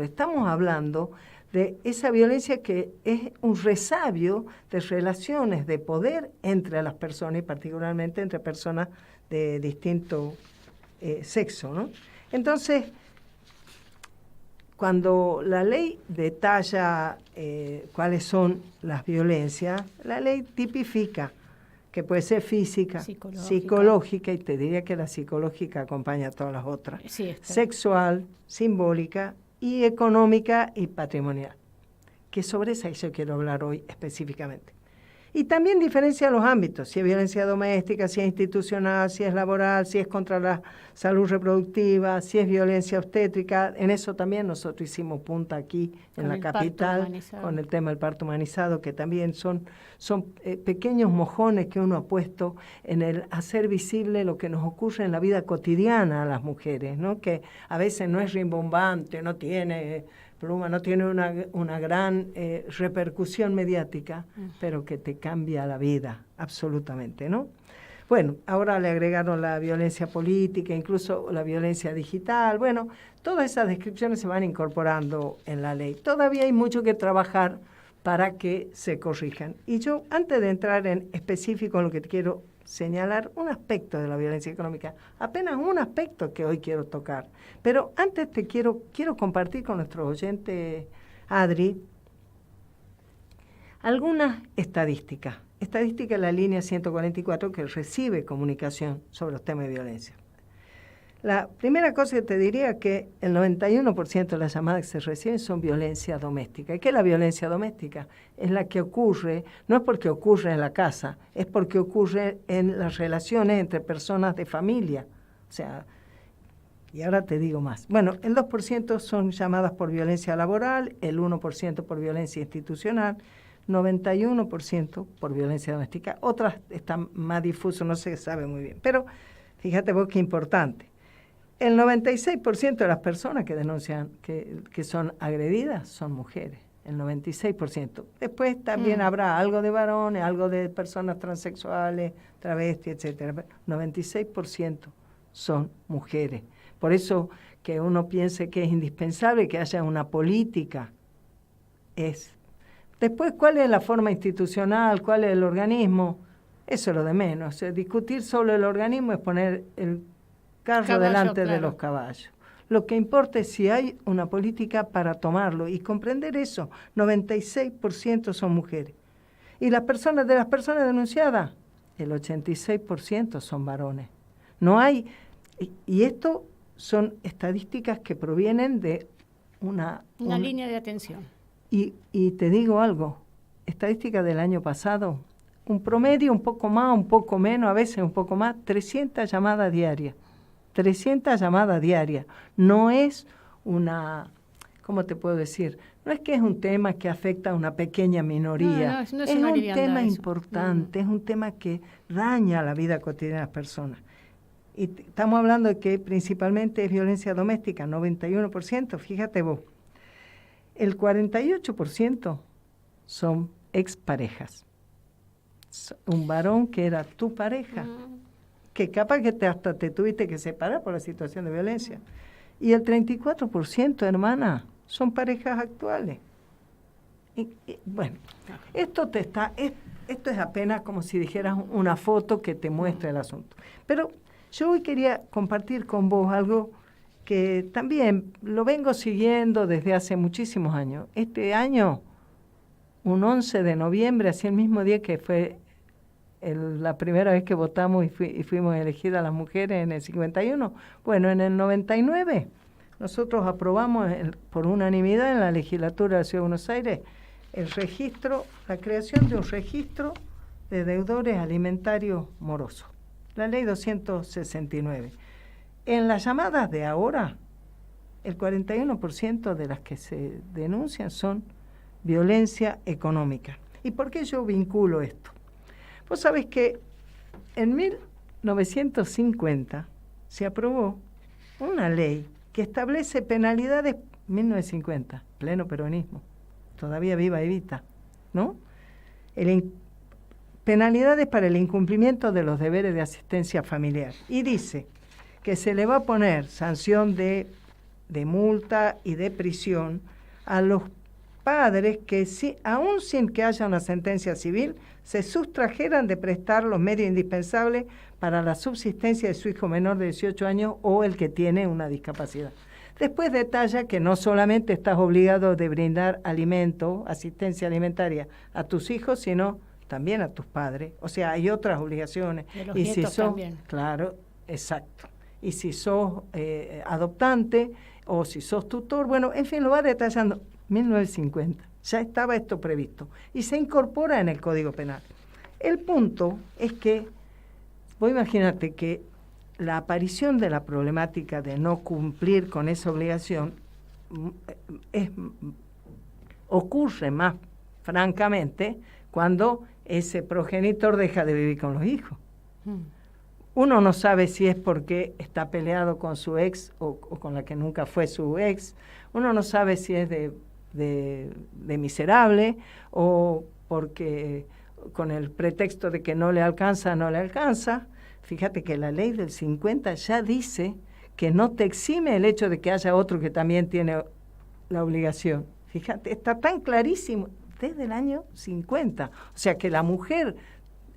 Estamos hablando de esa violencia que es un resabio de relaciones de poder entre las personas y particularmente entre personas de distinto sexo, ¿no? Entonces, cuando la ley detalla cuáles son las violencias, la ley tipifica que puede ser física, psicológica, y te diría que la psicológica acompaña a todas las otras, sexual, simbólica y económica y patrimonial, que sobre esa yo quiero hablar hoy específicamente. Y también diferencia los ámbitos, si es violencia doméstica, si es institucional, si es laboral, si es contra la salud reproductiva, si es violencia obstétrica. En eso también nosotros hicimos punta aquí en la capital con el tema del parto humanizado, que también son pequeños mojones que uno ha puesto en el hacer visible lo que nos ocurre en la vida cotidiana a las mujeres, ¿no?, que a veces no es rimbombante, no tiene pluma, no tiene una gran repercusión mediática, pero que te cambia la vida, absolutamente, ¿no? Bueno, ahora le agregaron la violencia política, incluso la violencia digital. Bueno, todas esas descripciones se van incorporando en la ley. Todavía hay mucho que trabajar para que se corrijan. Y yo, antes de entrar en específico en lo que te quiero señalar, un aspecto de la violencia económica, apenas un aspecto que hoy quiero tocar. Pero antes te quiero compartir con nuestro oyente Adri algunas estadísticas. Estadística en la línea 144 que recibe comunicación sobre los temas de violencia. La primera cosa que te diría es que el 91% de las llamadas que se reciben son violencia doméstica. ¿Y qué es la violencia doméstica? Es la que ocurre, no es porque ocurre en la casa, es porque ocurre en las relaciones entre personas de familia. O sea, y ahora te digo más. Bueno, el 2% son llamadas por violencia laboral, el 1% por violencia institucional, 91% por violencia doméstica. Otras están más difusas, no se sabe muy bien. Pero fíjate vos qué importante. El 96% de las personas que denuncian que son agredidas son mujeres, el 96%. Después también habrá algo de varones, algo de personas transexuales, travestis, etcétera. 96% son mujeres. Por eso que uno piense que es indispensable que haya una política. Después, ¿cuál es la forma institucional? ¿Cuál es el organismo? Eso es lo de menos. O sea, discutir sobre el organismo es poner el carro delante de los caballos. Lo que importa es si hay una política para tomarlo y comprender eso. 96% son mujeres. Y de las personas denunciadas, el 86% son varones. No hay, y esto son estadísticas que provienen de una línea de atención. Y te digo algo, estadística del año pasado, un promedio, un poco más, un poco menos, a veces un poco más, 300 llamadas diarias. 300 llamadas diarias. No es una, ¿cómo te puedo decir? No es que es un tema que afecta a una pequeña minoría. No es un tema importante, es un tema que daña la vida cotidiana de las personas. Y estamos hablando de que principalmente es violencia doméstica, 91%, fíjate vos. El 48% son exparejas. Un varón que era tu pareja, que capaz que hasta te tuviste que separar por la situación de violencia. Y el 34%, hermana, son parejas actuales. Y, bueno, esto es apenas como si dijeras una foto que te muestra el asunto. Pero yo hoy quería compartir con vos algo que también lo vengo siguiendo desde hace muchísimos años. Este año, un 11 de noviembre, así el mismo día que fue la primera vez que votamos y fuimos elegidas las mujeres en el 51, bueno, en el 99 nosotros aprobamos por unanimidad en la legislatura de la Ciudad de Buenos Aires la creación de un registro de deudores alimentarios morosos, la ley 269. En las llamadas de ahora, el 41% de las que se denuncian son violencia económica. ¿Y por qué yo vinculo esto? Vos sabés que en 1950 se aprobó una ley que establece penalidades, 1950, pleno peronismo, todavía viva Evita, ¿no? Penalidades para el incumplimiento de los deberes de asistencia familiar. Y dice que se le va a poner sanción de multa y de prisión a los padres que, aún sin que haya una sentencia civil, se sustrajeran de prestar los medios indispensables para la subsistencia de su hijo menor de 18 años o el que tiene una discapacidad. Después detalla que no solamente estás obligado de brindar alimento, asistencia alimentaria a tus hijos, sino también a tus padres. O sea, hay otras obligaciones. De los nietos también. Claro, exacto. Y si sos adoptante o si sos tutor, bueno, en fin, lo va detallando. 1950, ya estaba esto previsto y se incorpora en el Código Penal. El punto es que, vos imagínate que la aparición de la problemática de no cumplir con esa obligación ocurre más francamente cuando ese progenitor deja de vivir con los hijos. Uno no sabe si es porque está peleado con su ex o con la que nunca fue su ex. Uno no sabe si es de miserable o porque con el pretexto de que no le alcanza. Fíjate que la ley del 50 ya dice que no te exime el hecho de que haya otro que también tiene la obligación. Fíjate, está tan clarísimo desde el año 50. O sea, que la mujer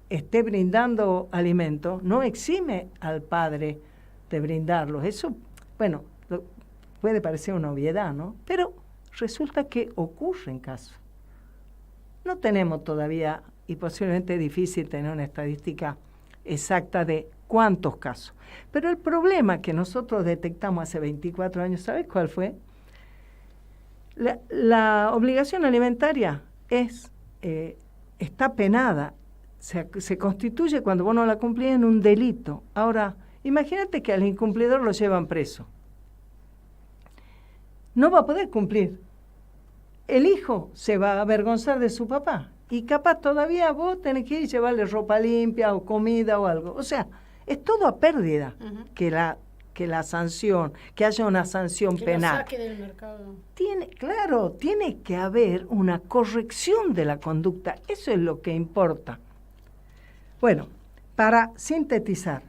esté brindando alimentos no exime al padre de brindarlos. Eso, bueno, puede parecer una obviedad, ¿no? Pero resulta que ocurren casos. No tenemos todavía, y posiblemente es difícil tener una estadística exacta de cuántos casos. Pero el problema que nosotros detectamos hace 24 años, ¿sabes cuál fue? La obligación alimentaria está penada, se constituye cuando vos no la cumplís en un delito. Ahora, imagínate que al incumplidor lo llevan preso. No va a poder cumplir. El hijo se va a avergonzar de su papá y capaz todavía vos tenés que ir y llevarle ropa limpia o comida o algo. O sea, es todo a pérdida que la sanción, que haya una sanción penal. Lo saque del mercado. Tiene que haber una corrección de la conducta. Eso es lo que importa. Bueno, para sintetizar,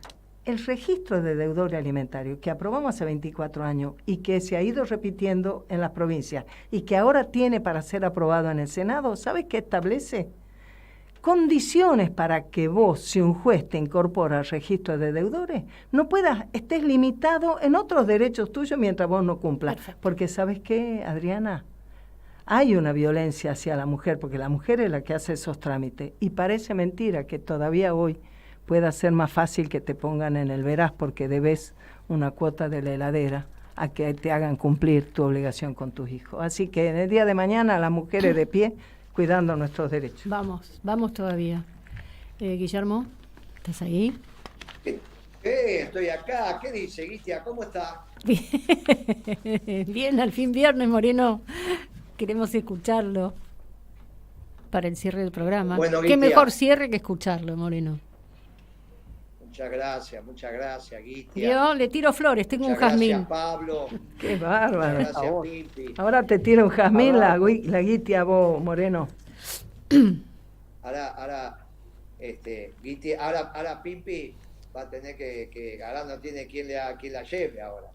el registro de deudor alimentario que aprobamos hace 24 años y que se ha ido repitiendo en las provincias y que ahora tiene para ser aprobado en el Senado, ¿sabes qué establece? Condiciones para que vos, si un juez te incorpora al registro de deudores, estés limitado en otros derechos tuyos mientras vos no cumplas. Perfecto. Porque ¿sabes qué, Adriana? Hay una violencia hacia la mujer, porque la mujer es la que hace esos trámites. Y parece mentira que todavía hoy pueda ser más fácil que te pongan en el veraz porque debes una cuota de la heladera a que te hagan cumplir tu obligación con tus hijos. Así que en el día de mañana las mujeres de pie cuidando nuestros derechos. Vamos todavía. Guillermo, ¿estás ahí? Estoy acá. ¿Qué dice, Guitia? ¿Cómo está? Bien. Bien, al fin viernes, Moreno. Queremos escucharlo para el cierre del programa. Bueno, qué Guitia, mejor cierre que escucharlo, Moreno. Muchas gracias, Guitia. Yo le tiro flores, tengo muchas un jazmín. Gracias, Pablo. Qué bárbaro. Gracias, Pimpi. Ahora te tira un jazmín la Guitia, vos, Moreno. Ahora, Guitia, ahora Pimpi va a tener que ahora no tiene quien la lleve ahora.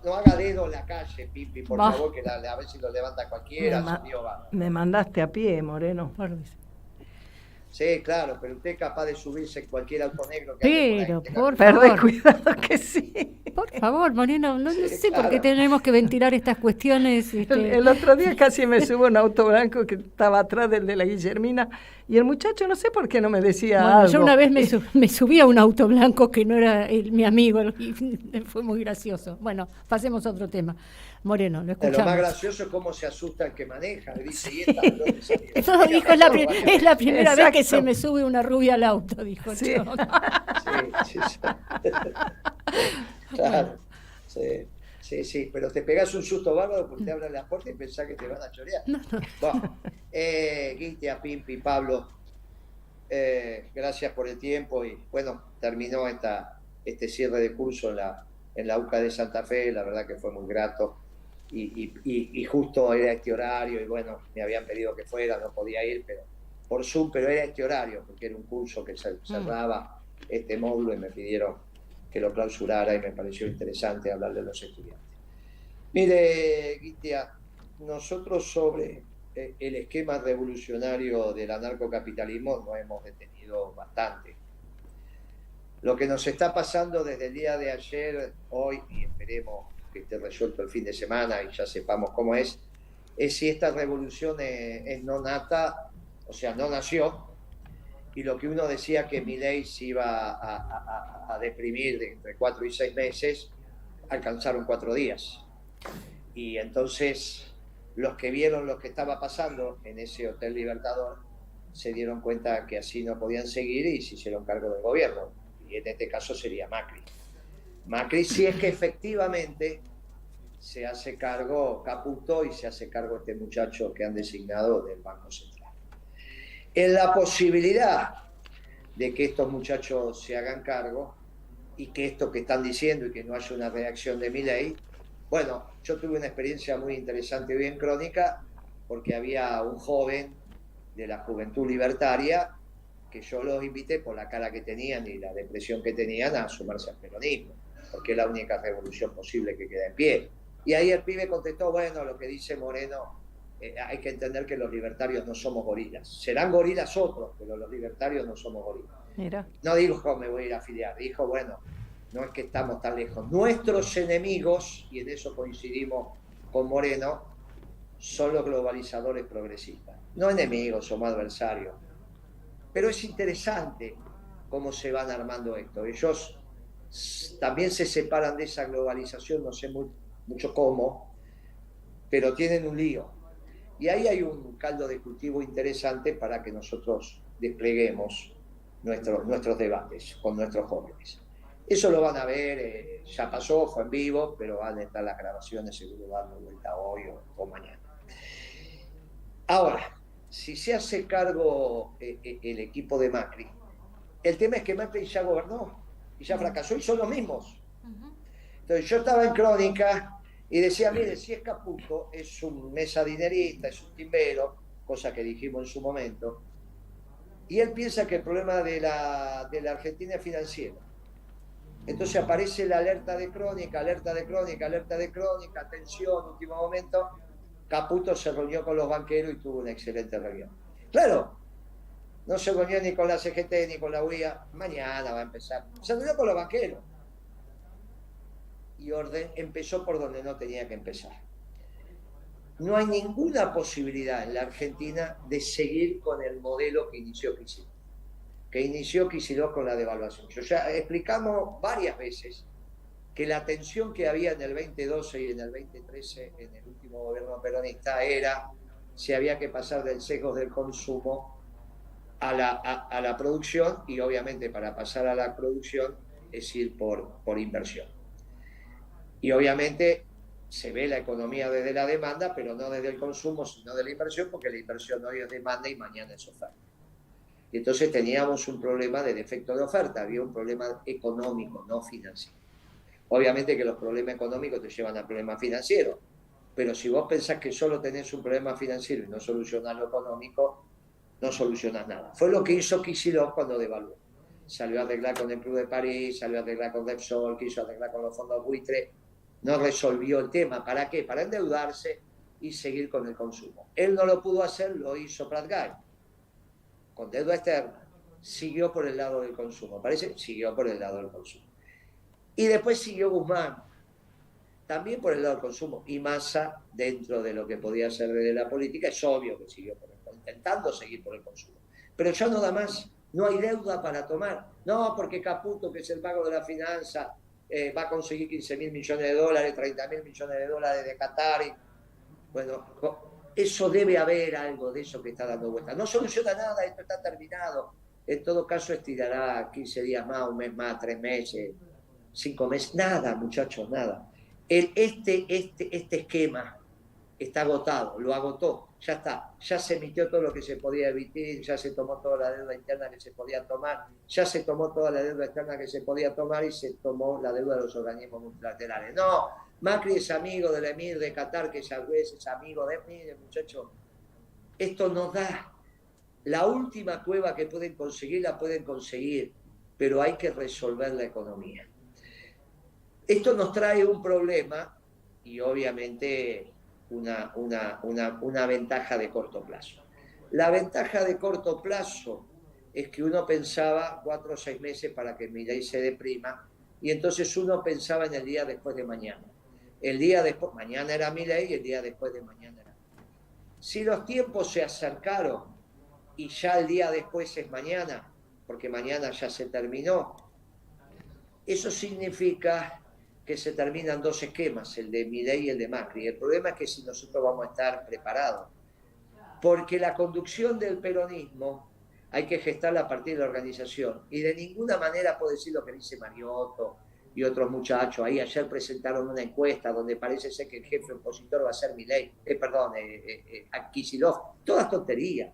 No haga dedo en la calle, Pimpi, por favor, que a ver si lo levanta cualquiera. Me mandaste a pie, Moreno. Sí, claro, pero usted es capaz de subirse en cualquier auto negro que Pero, haya por favor. favor. Cuidado que sí. Por favor, Moreno, no Sí, sé claro. por qué tenemos que ventilar estas cuestiones. El otro día casi me subo a un auto blanco que estaba atrás del de la Guillermina y el muchacho no sé por qué no me decía Bueno, algo. yo una vez me subí a un auto blanco que no era mi amigo y fue muy gracioso. Bueno, pasemos a otro tema. Moreno, lo escuchamos. Lo más gracioso es cómo se asusta el que maneja. Le dice, ¿y esta de dónde salió? Eso dijo, es la primera Exacto. vez que se me sube una rubia al auto, dijo. Sí. Yo. Sí. Claro. Sí, pero te pegas un susto bárbaro porque te abren la puerta y pensás que te van a chorear. No. Bueno, Guitia, Pimpi, Pablo, gracias por el tiempo y bueno, terminó este cierre de curso en la UCA de Santa Fe, la verdad que fue muy grato y justo era este horario y bueno, me habían pedido que fuera, no podía ir, pero por Zoom, pero era este horario porque era un curso que cerraba este módulo y me pidieron que lo clausurara y me pareció interesante hablar de los estudiantes. Mire, Guitia, nosotros sobre el esquema revolucionario del anarcocapitalismo nos hemos detenido bastante. Lo que nos está pasando desde el día de ayer, hoy, y esperemos que esté resuelto el fin de semana y ya sepamos cómo es si esta revolución es no nata, o sea, no nació, y lo que uno decía que Milei se iba a deprimir de entre 4 y 6 meses, alcanzaron 4 días. Y entonces los que vieron lo que estaba pasando en ese Hotel Libertador se dieron cuenta que así no podían seguir y se hicieron cargo del gobierno. Y en este caso sería Macri. Macri, si es que efectivamente se hace cargo Caputo y se hace cargo este muchacho que han designado del Banco Central. En la posibilidad de que estos muchachos se hagan cargo y que esto que están diciendo y que no haya una reacción de Milei, bueno, yo tuve una experiencia muy interesante hoy en Crónica porque había un joven de la Juventud Libertaria que yo los invité por la cara que tenían y la depresión que tenían a sumarse al peronismo, porque es la única revolución posible que queda en pie. Y ahí el pibe contestó, bueno, lo que dice Moreno, hay que entender que los libertarios no somos gorilas. Serán gorilas otros, pero los libertarios no somos gorilas. Mira. No dijo, me voy a ir a afiliar, dijo, bueno, no es que estamos tan lejos. Nuestros enemigos, y en eso coincidimos con Moreno, son los globalizadores progresistas. No enemigos, somos adversarios. Pero es interesante cómo se van armando esto. Ellos también se separan de esa globalización, no sé mucho cómo, pero tienen un lío. Y ahí hay un caldo de cultivo interesante para que nosotros despleguemos nuestros debates con nuestros jóvenes. Eso lo van a ver, ya pasó, fue en vivo, pero van a estar las grabaciones, seguro dando vuelta hoy o mañana. Ahora, si se hace cargo el equipo de Macri, el tema es que Macri ya gobernó y ya fracasó y son los mismos. Entonces yo estaba en Crónica y decía, mire, si es Caputo, es un mesadinerista, es un timbero, cosa que dijimos en su momento, y él piensa que el problema de la Argentina es financiero. Entonces aparece la alerta de Crónica, atención, último momento, Caputo se reunió con los banqueros y tuvo una excelente reunión. Claro, no se reunió ni con la CGT ni con la UIA, mañana va a empezar. Se reunió con los banqueros. Y empezó por donde no tenía que empezar. No hay ninguna posibilidad en la Argentina de seguir con el modelo que inició Kicillof con la devaluación. Ya explicamos varias veces que la tensión que había en el 2012 y en el 2013 en el último gobierno peronista era si había que pasar del sesgo del consumo a la producción, y obviamente para pasar a la producción es ir por inversión. Y obviamente se ve la economía desde la demanda, pero no desde el consumo, sino de la inversión, porque la inversión hoy es demanda y mañana es oferta. Y entonces teníamos un problema de defecto de oferta, había un problema económico, no financiero. Obviamente que los problemas económicos te llevan a problemas financieros, pero si vos pensás que solo tenés un problema financiero y no solucionás lo económico, no solucionás nada. Fue lo que hizo Kicillof cuando devaluó. Salió a arreglar con el Club de París, salió a arreglar con Repsol, quiso arreglar con los fondos buitre, no resolvió el tema. ¿Para qué? Para endeudarse y seguir con el consumo. Él no lo pudo hacer, lo hizo Prat-Gall, con deuda externa. Siguió por el lado del consumo, parece, siguió por el lado del consumo. Y después siguió Guzmán, también por el lado del consumo. Y Massa, dentro de lo que podía ser de la política, es obvio que siguió intentando seguir por el consumo. Pero ya no da más, no hay deuda para tomar. No, porque Caputo, que es el mago de la finanza, va a conseguir 15.000 millones de dólares, 30.000 millones de dólares de Qatar. Bueno, eso debe haber algo de eso que está dando vuelta. No soluciona nada, esto está terminado. En todo caso estirará 15 días más, un mes más, 3 meses, 5 meses. Nada, muchachos, nada. Este esquema está agotado, lo agotó, ya está. Ya se emitió todo lo que se podía emitir, ya se tomó toda la deuda interna que se podía tomar, ya se tomó toda la deuda externa que se podía tomar y se tomó la deuda de los organismos multilaterales. No, Macri es amigo del emir de Qatar, que ya es amigo de mí, muchachos. Esto nos da la última cueva que pueden conseguir, la pueden conseguir, pero hay que resolver la economía. Esto nos trae un problema y obviamente una ventaja de corto plazo. La ventaja de corto plazo es que uno pensaba 4 o 6 meses para que Milei se deprima, y entonces uno pensaba en el día después de mañana. El día después, mañana era Milei y el día después de mañana era. Si los tiempos se acercaron y ya el día después es mañana, porque mañana ya se terminó, eso significa que se terminan 2 esquemas, el de Milei y el de Macri. El problema es que si nosotros vamos a estar preparados, porque la conducción del peronismo hay que gestarla a partir de la organización, y de ninguna manera puedo decir lo que dice Mariotto y otros muchachos. Ahí ayer presentaron una encuesta donde parece ser que el jefe opositor va a ser Milei, Kicillof. Todas tonterías.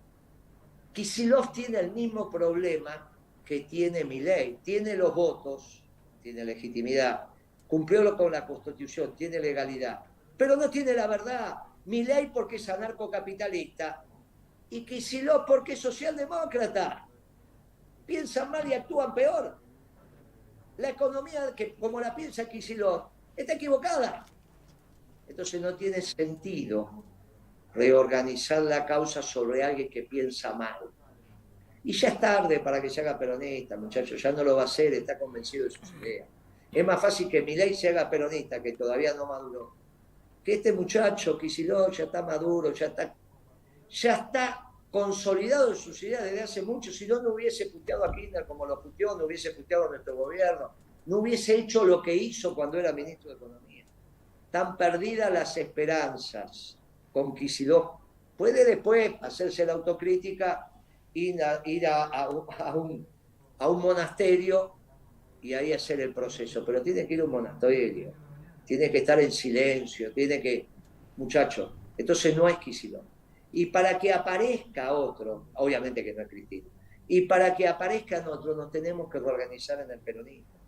Kicillof tiene el mismo problema que tiene Milei, tiene los votos, tiene legitimidad, cumplió con la Constitución, tiene legalidad, pero no tiene la verdad. Milei porque es anarcocapitalista y Kicillof porque es socialdemócrata. Piensan mal y actúan peor. La economía, que como la piensa Kicillof, está equivocada. Entonces no tiene sentido reorganizar la causa sobre alguien que piensa mal. Y ya es tarde para que se haga peronista, muchachos, ya no lo va a hacer, está convencido de sus ideas. Es más fácil que Milei se haga peronista, que todavía no maduró, que este muchacho, Kicillof, ya está maduro, ya está consolidado en sus ideas desde hace mucho. Si no, no hubiese puteado a Kirchner como lo puteó, no hubiese puteado a nuestro gobierno, no hubiese hecho lo que hizo cuando era ministro de Economía. Están perdidas las esperanzas con Kicillof. Puede después hacerse la autocrítica, ir a un monasterio y ahí hacer el proceso, pero tiene que ir a un monasterio, tiene que estar en silencio, muchachos, entonces no es Kicillof. Y para que aparezca otro, obviamente que no es Cristina, y para que aparezcan otros nos tenemos que reorganizar en el peronismo.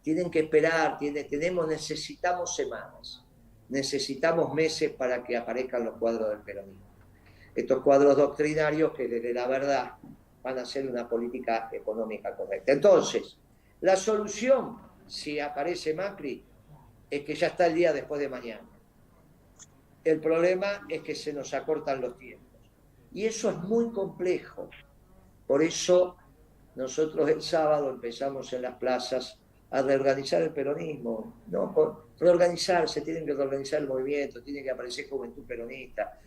Tienen que esperar, necesitamos semanas, necesitamos meses para que aparezcan los cuadros del peronismo. Estos cuadros doctrinarios que desde la verdad van a hacer una política económica correcta. Entonces, la solución, si aparece Macri, es que ya está el día después de mañana. El problema es que se nos acortan los tiempos. Y eso es muy complejo. Por eso nosotros el sábado empezamos en las plazas a reorganizar el peronismo. No, reorganizarse, tienen que reorganizar el movimiento, tiene que aparecer Juventud Peronista.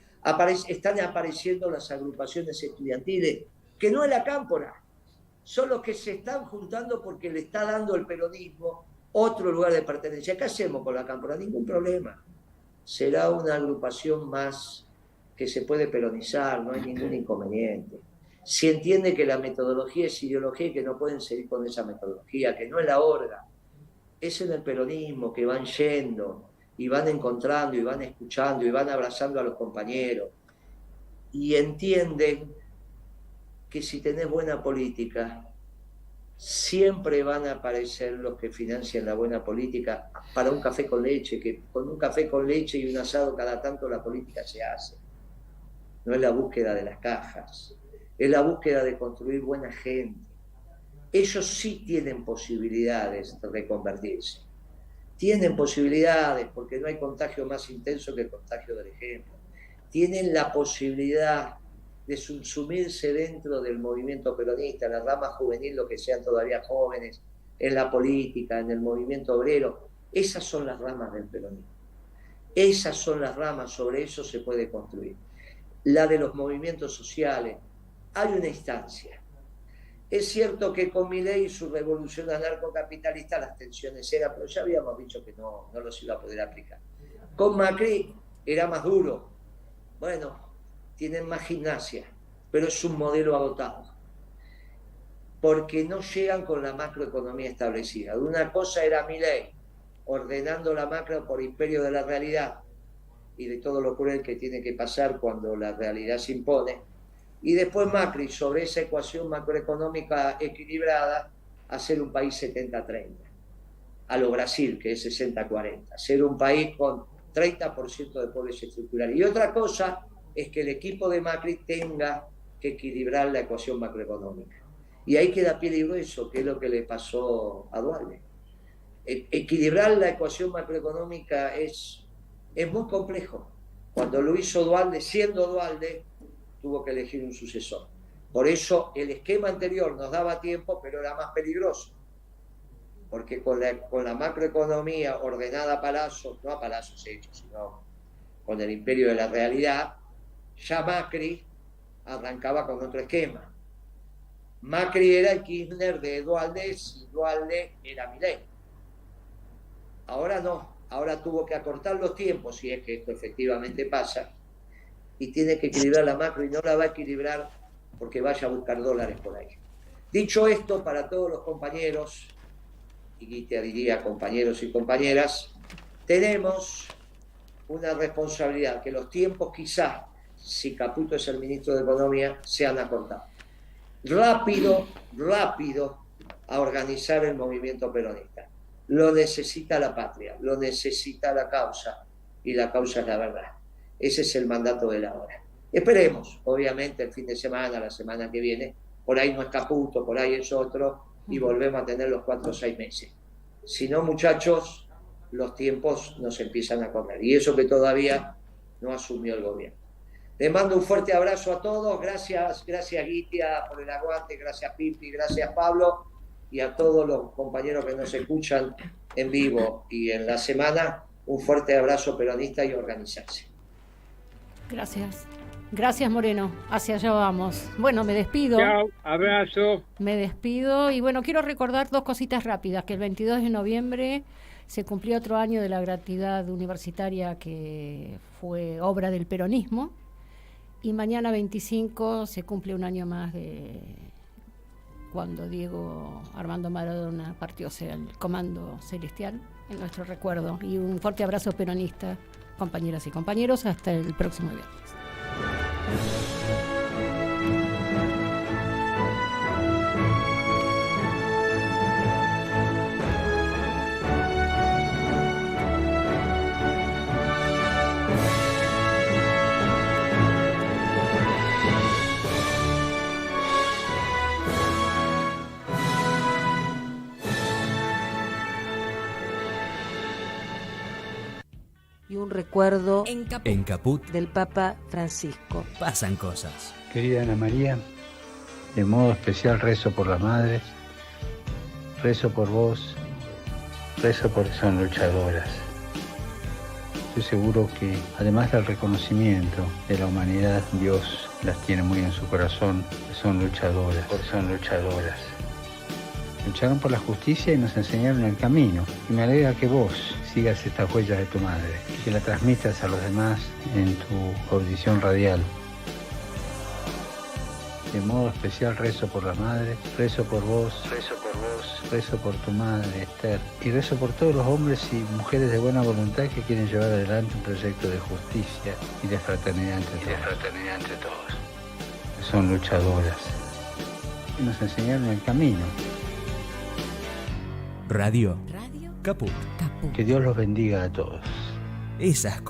Están apareciendo las agrupaciones estudiantiles, que no es la cámpora. Son los que se están juntando porque le está dando el peronismo otro lugar de pertenencia. ¿Qué hacemos con la cámpora? Ningún problema. Será una agrupación más que se puede peronizar, no hay ningún inconveniente. si entiende que la metodología es ideología y que no pueden seguir con esa metodología, que no es la hora, es en el peronismo que van yendo y van encontrando y van escuchando y van abrazando a los compañeros y entienden que si tenés buena política, siempre van a aparecer los que financian la buena política para un café con leche, que con un café con leche y un asado cada tanto la política se hace. No es la búsqueda de las cajas, es la búsqueda de construir buena gente. Ellos sí tienen posibilidades de reconvertirse. Tienen posibilidades porque no hay contagio más intenso que el contagio del ejemplo. Tienen la posibilidad de subsumirse dentro del movimiento peronista, la rama juvenil, lo que sean todavía jóvenes, en la política, en el movimiento obrero. Esas son las ramas del peronismo. Esas son las ramas, sobre eso se puede construir. La de los movimientos sociales, hay una instancia. Es cierto que con Milei y su revolución anarcocapitalista las tensiones eran, pero ya habíamos dicho que no los iba a poder aplicar. Con Macri era más duro. Bueno, tienen más gimnasia, pero es un modelo agotado, porque no llegan con la macroeconomía establecida. Una cosa era Milei, ordenando la macro por imperio de la realidad y de todo lo cruel que tiene que pasar cuando la realidad se impone, y después Macri, sobre esa ecuación macroeconómica equilibrada, hacer un país 70-30, a lo Brasil, que es 60-40, ser un país con 30% de pobres estructurales. Y otra cosa es que el equipo de Macri tenga que equilibrar la ecuación macroeconómica. Y ahí queda piel y hueso, que es lo que le pasó a Duhalde. Equilibrar la ecuación macroeconómica es muy complejo. Cuando lo hizo Duhalde, siendo Duhalde, tuvo que elegir un sucesor. Por eso el esquema anterior nos daba tiempo, pero era más peligroso. Porque con la macroeconomía ordenada a palazos, no a palazos hechos, sino con el imperio de la realidad, ya Macri arrancaba con otro esquema. Macri era el Kirchner de Duhalde y Duhalde era Milei. Ahora no, ahora tuvo que acortar los tiempos, si es que esto efectivamente pasa, y tiene que equilibrar la macro y no la va a equilibrar porque vaya a buscar dólares por ahí. Dicho esto, para todos los compañeros, y te diría compañeros y compañeras, tenemos una responsabilidad, que los tiempos quizás, si Caputo es el ministro de Economía, se han acortado. Rápido a organizar el movimiento peronista. Lo necesita la patria, lo necesita la causa, y la causa es la verdad. Ese es el mandato de la hora. Esperemos, obviamente, el fin de semana, la semana que viene, por ahí no es Caputo, por ahí es otro, y volvemos a tener los 4 o 6 meses. Si no, muchachos, los tiempos nos empiezan a correr, y eso que todavía no asumió el gobierno. Les mando un fuerte abrazo a todos, gracias Guitia por el aguante, gracias Pipi, gracias Pablo, y a todos los compañeros que nos escuchan en vivo y en la semana, un fuerte abrazo peronista y organizarse. Gracias Moreno, hacia allá vamos. Bueno, me despido. Chao, abrazo. Me despido y bueno, quiero recordar 2 cositas rápidas, que el 22 de noviembre se cumplió otro año de la gratuidad universitaria que fue obra del peronismo, y mañana 25 se cumple un año más de cuando Diego Armando Maradona partió hacia el Comando Celestial, en nuestro recuerdo. Y un fuerte abrazo peronista, compañeras y compañeros, hasta el próximo viernes. Y un recuerdo en Caput del Papa Francisco. Pasan cosas. Querida Ana María, de modo especial rezo por las madres, rezo por vos, rezo porque son luchadoras. Estoy seguro que además del reconocimiento de la humanidad, Dios las tiene muy en su corazón, son luchadoras, Lucharon por la justicia y nos enseñaron el camino. Y me alegra que vos sigas estas huellas de tu madre, que la transmitas a los demás en tu audición radial. De modo especial rezo por las madres, rezo por vos, rezo por tu madre, Esther, y rezo por todos los hombres y mujeres de buena voluntad que quieren llevar adelante un proyecto de justicia y de fraternidad entre todos. Son luchadoras y nos enseñaron el camino. Radio Caput. Que Dios los bendiga a todos. Esas cosas.